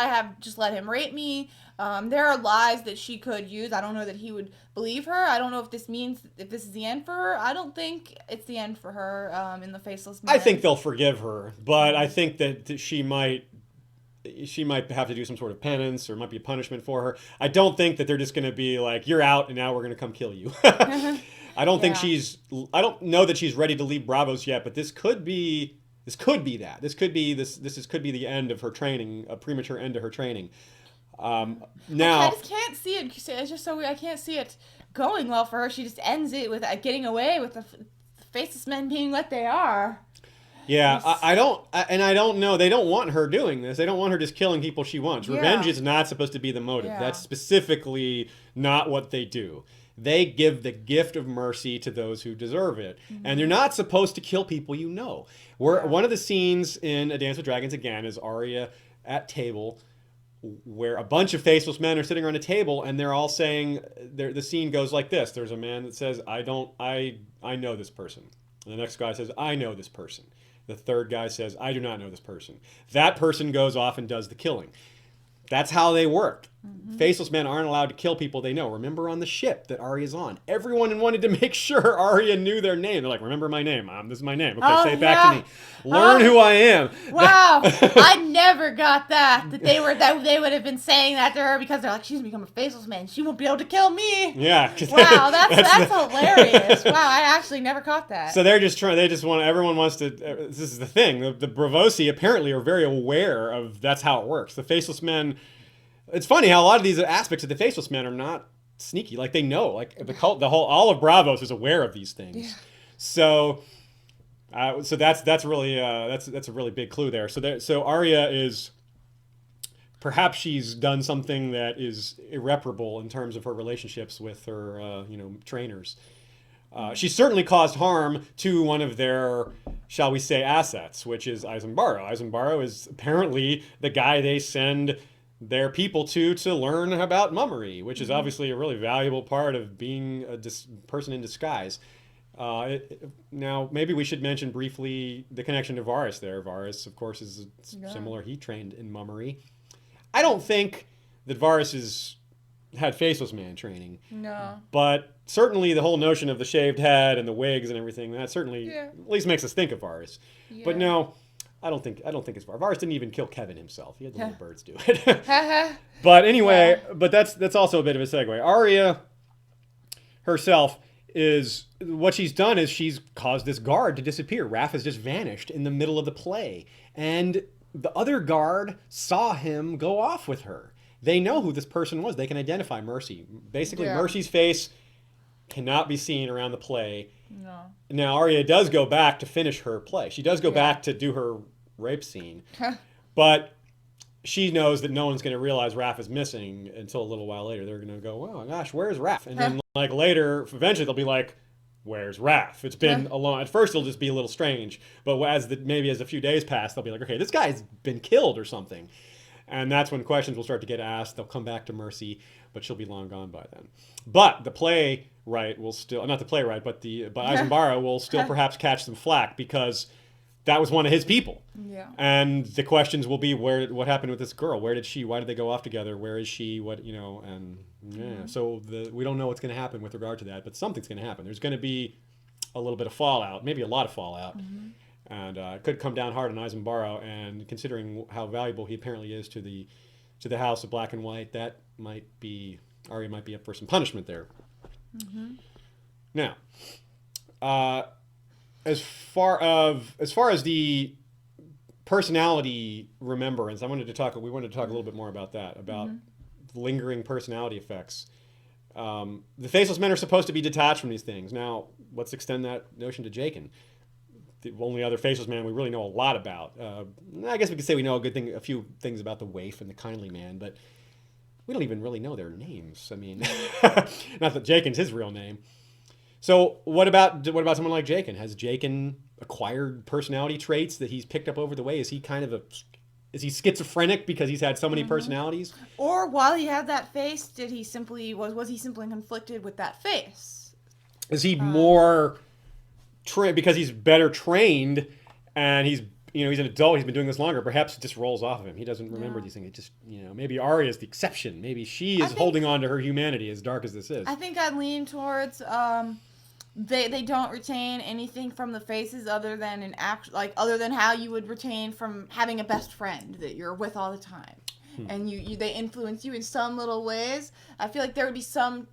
have just let him rape me? There are lies that she could use. I don't know that he would believe her. I don't know if this is the end for her. I don't think it's the end for her in the Faceless Man. I think they'll forgive her, but I think that she might have to do some sort of penance, or it might be a punishment for her. I don't think that they're just going to be like, you're out and now we're going to come kill you. I don't think I don't know that she's ready to leave Bravos yet, but this could be that. This could be the end of her training, a premature end to her training. Now I just can't see it. It's just so weird. I can't see it going well for her. She just ends it with getting away with the Faceless Men being what they are. Yeah, I don't know. They don't want her doing this. They don't want her just killing people she wants. Revenge is not supposed to be the motive. That's specifically not what they do. They give the gift of mercy to those who deserve it. And they're not supposed to kill people you know. One of the scenes in A Dance with Dragons, again, is Arya at table, where a bunch of faceless men are sitting around a table, and they're all saying, the scene goes like this. There's a man that says, I know this person. And the next guy says, I know this person. The third guy says, I do not know this person. That person goes off and does the killing. That's how they work. Faceless men aren't allowed to kill people they know. Remember on the ship that Arya's on, everyone wanted to make sure Arya knew their name. They're like, remember my name. This is my name. Okay, say it back to me. Learn who I am. Wow. I never got that they would have been saying that to her because they're like, she's become a faceless man. She won't be able to kill me. Yeah. Wow, that's hilarious. Wow, I actually never caught that. So everyone wants to, this is the thing. The Bravosi apparently are very aware of that's how it works. The faceless men, it's funny how a lot of these aspects of the Faceless Men are not sneaky. Like, they know. Like, all of Bravos is aware of these things. Yeah. So that's really that's a really big clue there. So Arya is, perhaps she's done something that is irreparable in terms of her relationships with her trainers. She certainly caused harm to one of their, shall we say, assets, which is Isambaro. Isambaro is apparently the guy they send their people to learn about mummery, which is obviously a really valuable part of being a person in disguise. Now, maybe we should mention briefly the connection to Varys there. Varys, of course, is similar. He trained in mummery. I don't think that Varys had Faceless Man training. No. But certainly the whole notion of the shaved head and the wigs and everything, that certainly at least makes us think of Varys. Yeah. But no, I don't think it's Varys. Varys didn't even kill Kevin himself. He had the little birds do it. But anyway, but that's also a bit of a segue. Arya herself what she's done is she's caused this guard to disappear. Raph has just vanished in the middle of the play. And the other guard saw him go off with her. They know who this person was. They can identify Mercy. Basically, Mercy's face cannot be seen around the play. No. Now, Arya does go back to finish her play. She does go back to do her rape scene. But she knows that no one's going to realize Raph is missing until a little while later. They're going to go, oh, gosh, where's Raph? And then, like, later, eventually they'll be like, where's Raph? It's been a long... At first, it'll just be a little strange. But maybe as a few days pass, they'll be like, okay, this guy's been killed or something. And that's when questions will start to get asked. They'll come back to Mercy, but she'll be long gone by then. But the playwright will still... Not the playwright, but Eisenbarrow will still perhaps catch some flack because that was one of his people. Yeah. And the questions will be, what happened with this girl? Why did they go off together? Where is she? So we don't know what's going to happen with regard to that, but something's going to happen. There's going to be a little bit of fallout, maybe a lot of fallout. And it could come down hard on Eisenbarrow, and considering how valuable he apparently is to the House of Black and White, that Arya might be up for some punishment there. Now, as far as the personality remembrance, we wanted to talk a little bit more about that, about lingering personality effects. The Faceless Men are supposed to be detached from these things. Now, let's extend that notion to Jaqen. The only other Faceless Man we really know a lot about. I guess we could say we know a few things about the Waif and the Kindly Man, but we don't even really know their names. I mean, not that Jaqen's his real name. So what about someone like Jaqen? Has Jaqen acquired personality traits that he's picked up over the way? Is he is he schizophrenic because he's had so many personalities? Or while he had that face, was he simply conflicted with that face? Is he more because he's better trained and he's an adult, he's been doing this longer, perhaps it just rolls off of him. He doesn't remember these things. It just, maybe Arya is the exception. Maybe she is holding on to her humanity, as dark as this is. I think I'd lean towards they don't retain anything from the faces other than other than how you would retain from having a best friend that you're with all the time. And they influence you in some little ways. I feel like there would be some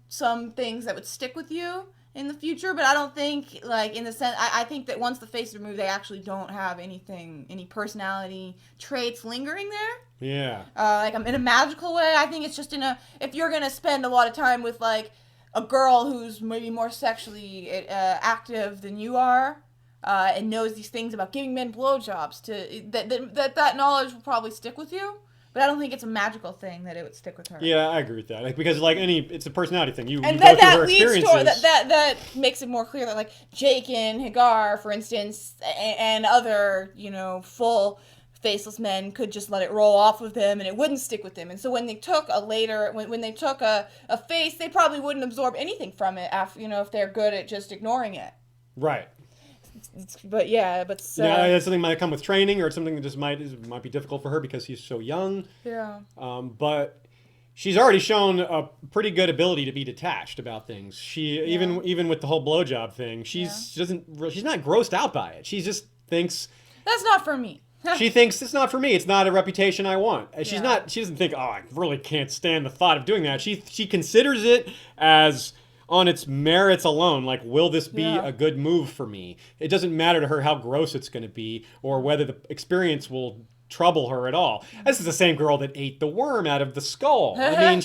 things that would stick with you in the future, but I don't think, like, in the sense, I think that once the face is removed, they actually don't have any personality traits lingering there. Yeah. Like, in a magical way, I think it's just if you're going to spend a lot of time with, like, a girl who's maybe more sexually active than you are, and knows these things about giving men blowjobs, that knowledge will probably stick with you. But I don't think it's a magical thing that it would stick with her. Yeah, I agree with that. Because it's a personality thing. You go through her experiences. That makes it more clear that, like, Jaqen, Hagar, for instance, and other, full faceless men could just let it roll off with him and it wouldn't stick with them. And so when they took when they took a face, they probably wouldn't absorb anything from it after, if they're good at just ignoring it. Right. That's something might come with training, or it's something that just might be difficult for her because she's so young. Yeah. But she's already shown a pretty good ability to be detached about things. She even with the whole blowjob thing, she's not grossed out by it. She just thinks that's not for me. She thinks it's not for me. It's not a reputation I want. And she doesn't think, oh, I really can't stand the thought of doing that. She considers it as on its merits alone, like, will this be a good move for me? It doesn't matter to her how gross it's going to be or whether the experience will trouble her at all. This is the same girl that ate the worm out of the skull. I mean,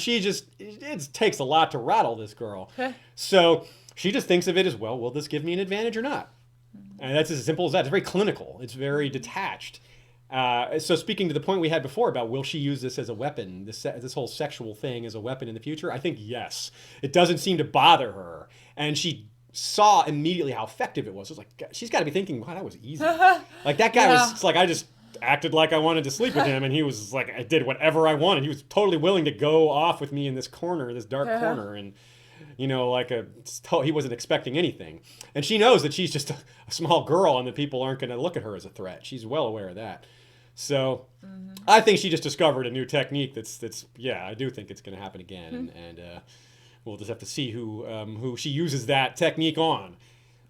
it takes a lot to rattle this girl. So she just thinks of it as, well, will this give me an advantage or not? And that's as simple as that. It's very clinical. It's very detached. So speaking to the point we had before about will she use this as a weapon, this whole sexual thing as a weapon in the future, I think yes. It doesn't seem to bother her. And she saw immediately how effective it was. It was like, she's got to be thinking, wow, that was easy. Like, that guy was, it's like, I just acted like I wanted to sleep with him, and he was like, I did whatever I wanted. He was totally willing to go off with me in this corner, this dark corner, and he wasn't expecting anything. And she knows that she's just a small girl and that people aren't going to look at her as a threat. She's well aware of that. So I think she just discovered a new technique that's I do think it's going to happen again. And we'll just have to see who she uses that technique on.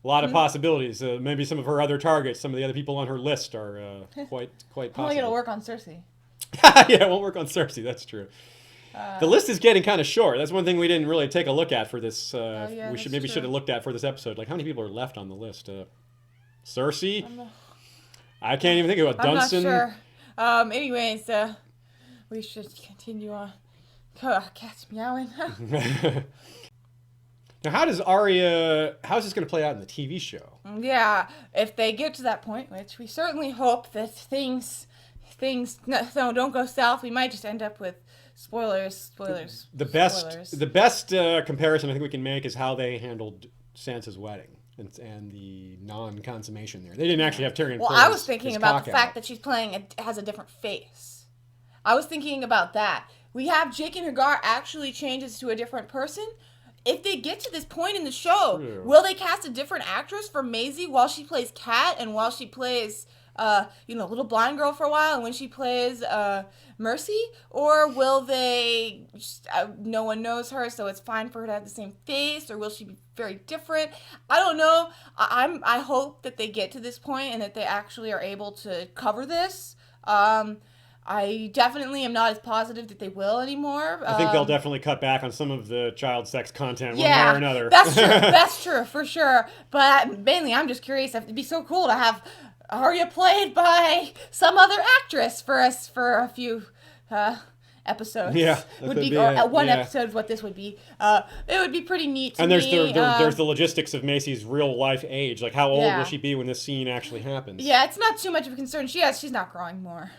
A lot of possibilities. Maybe some of her other targets, some of the other people on her list are quite possible. Only going to work on Cersei. Yeah, it won't work on Cersei. That's true. The list is getting kind of short. That's one thing we didn't really take a look at for this. We should have looked at for this episode. Like, how many people are left on the list? Cersei. I can't even think of it. Dunstan. I'm not sure. Anyways, we should continue on. Cat's meowing. Now, how's this going to play out in the TV show? Yeah, if they get to that point, which we certainly hope that things don't go south, we might just end up with spoilers. The best comparison I think we can make is how they handled Sansa's wedding and the non-consummation there. They didn't actually have Tyrion. Well, I was thinking about the fact that she's has a different face. I was thinking about that. We have Jaqen H'ghar actually changes to a different person. If they get to this point in the show, will they cast a different actress for Maisie while she plays Kat and while she plays, little blind girl for a while, and when she plays Mercy? Or will they, no one knows her, so it's fine for her to have the same face, or will she be very different? I don't know. I hope that they get to this point and that they actually are able to cover this. I definitely am not as positive that they will anymore. I think they'll definitely cut back on some of the child sex content one way or another. That's true. That's true, for sure. But mainly, I'm just curious. It'd be so cool to have Arya played by some other actress for a few episodes. Yeah, would be one episode of what this would be. It would be pretty neat to me. And there's the logistics of Macy's real life age. Like, how old will she be when this scene actually happens? Yeah, it's not too much of a concern. She's not growing more.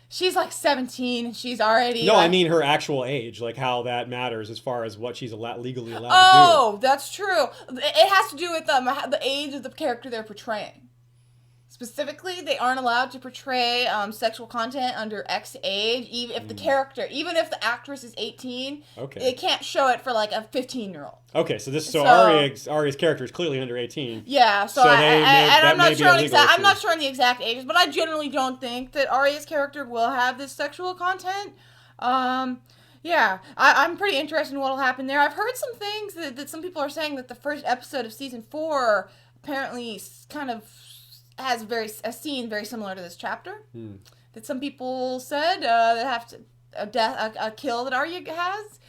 She's like 17. She's already. No, I mean her actual age, like how that matters as far as what she's legally allowed to do. Oh, that's true. It has to do with the age of the character they're portraying. Specifically, they aren't allowed to portray sexual content under X age, even if the actress is 18. Okay. They can't show it for like a 15-year-old. Okay, so Arya's character is clearly under 18. Yeah, I'm not sure on the exact ages, but I generally don't think that Arya's character will have this sexual content. Yeah, I'm pretty interested in what will happen there. I've heard some things that some people are saying that the first episode of season 4 apparently kind of has a scene very similar to this chapter. That some people said that have a kill that Arya has.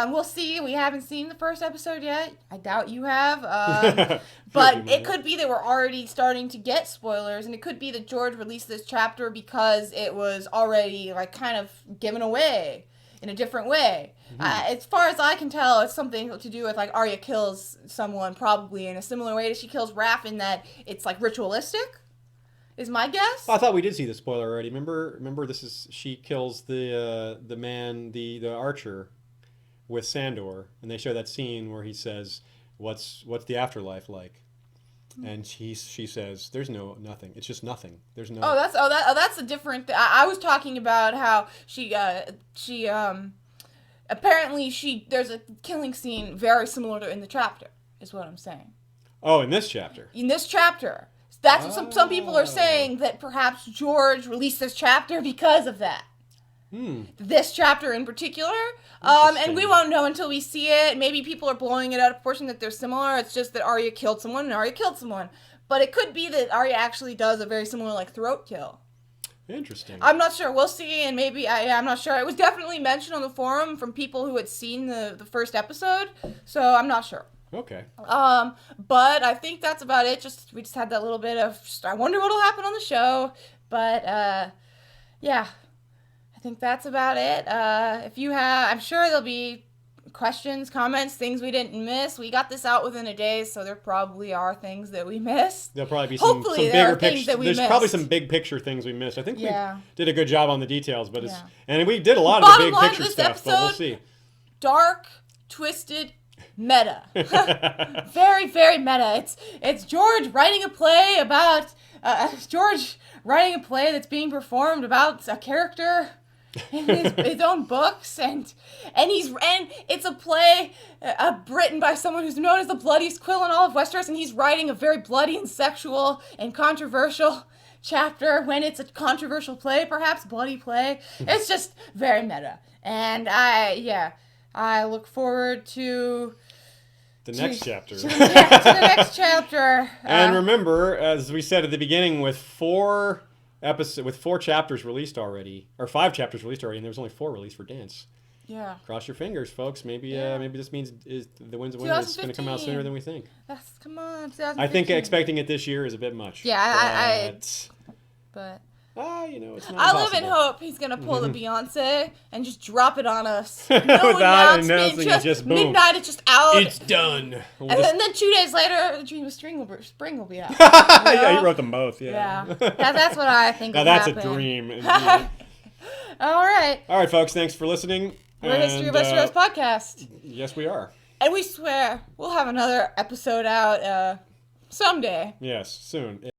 We'll see. We haven't seen the first episode yet. I doubt you have. But it could be that we're already starting to get spoilers, and it could be that George released this chapter because it was already like kind of given away in a different way. As far as I can tell, it's something to do with like Arya kills someone probably in a similar way that she kills Raph, in that it's like ritualistic, is my guess. Well, I thought we did see the spoiler already. Remember she kills the man, the archer with Sandor, and they show that scene where he says, what's the afterlife like? And she says, "There's nothing. It's just nothing. There's no." That's a different. I was talking about how she apparently there's a killing scene very similar to in the chapter. Is what I'm saying. Oh, in this chapter. In this chapter, that's what some people are saying, that perhaps George released this chapter because of that. This chapter in particular, and we won't know until we see it. Maybe people are blowing it out of proportion that they're similar. It's just that Arya killed someone and Arya killed someone. But it could be that Arya actually does a very similar like throat kill. Interesting. I'm not sure. We'll see, and maybe I'm not sure. It was definitely mentioned on the forum from people who had seen the first episode, so I'm not sure. Okay. But I think that's about it. We just had that little bit of I wonder what'll happen on the show. But yeah. I think that's about it. If you have, I'm sure there'll be questions, comments, things we didn't miss. We got this out within a day, so there probably are things that we missed. There'll probably be some bigger picture. There's probably some big picture things we missed. I think we did a good job on the details, but and we did a lot of the big picture stuff. But we'll see. Dark, twisted, meta. Very, very meta. It's George writing a play about George writing a play that's being performed about a character in his own books, and it's a play written by someone who's known as the bloodiest quill in all of Westeros, and he's writing a very bloody and sexual and controversial chapter when it's a controversial play, perhaps bloody play. It's just very meta, and I look forward to the next chapter. To the next chapter. And remember, as we said at the beginning, with 4 chapters released already, or 5 chapters released already, and there was only 4 released for Dance. Yeah. Cross your fingers, folks. Maybe this means the Winds of Winter is going to come out sooner than we think. Come on, 2015. I think expecting it this year is a bit much. Yeah, but It's not I live in impossible. hope he's gonna pull the Beyonce and just drop it on us. No Without announcement, announcing it, just boom. midnight. It's just out. It's done. We'll and just- then 2 days later, The Dream of Spring will be out. Yeah, he wrote them both. Yeah. That's what I think. Now will that's happen. a dream. All right. All right, folks. Thanks for listening. We're History of Westeros podcast. Yes, we are. And we swear we'll have another episode out someday. Yes, soon.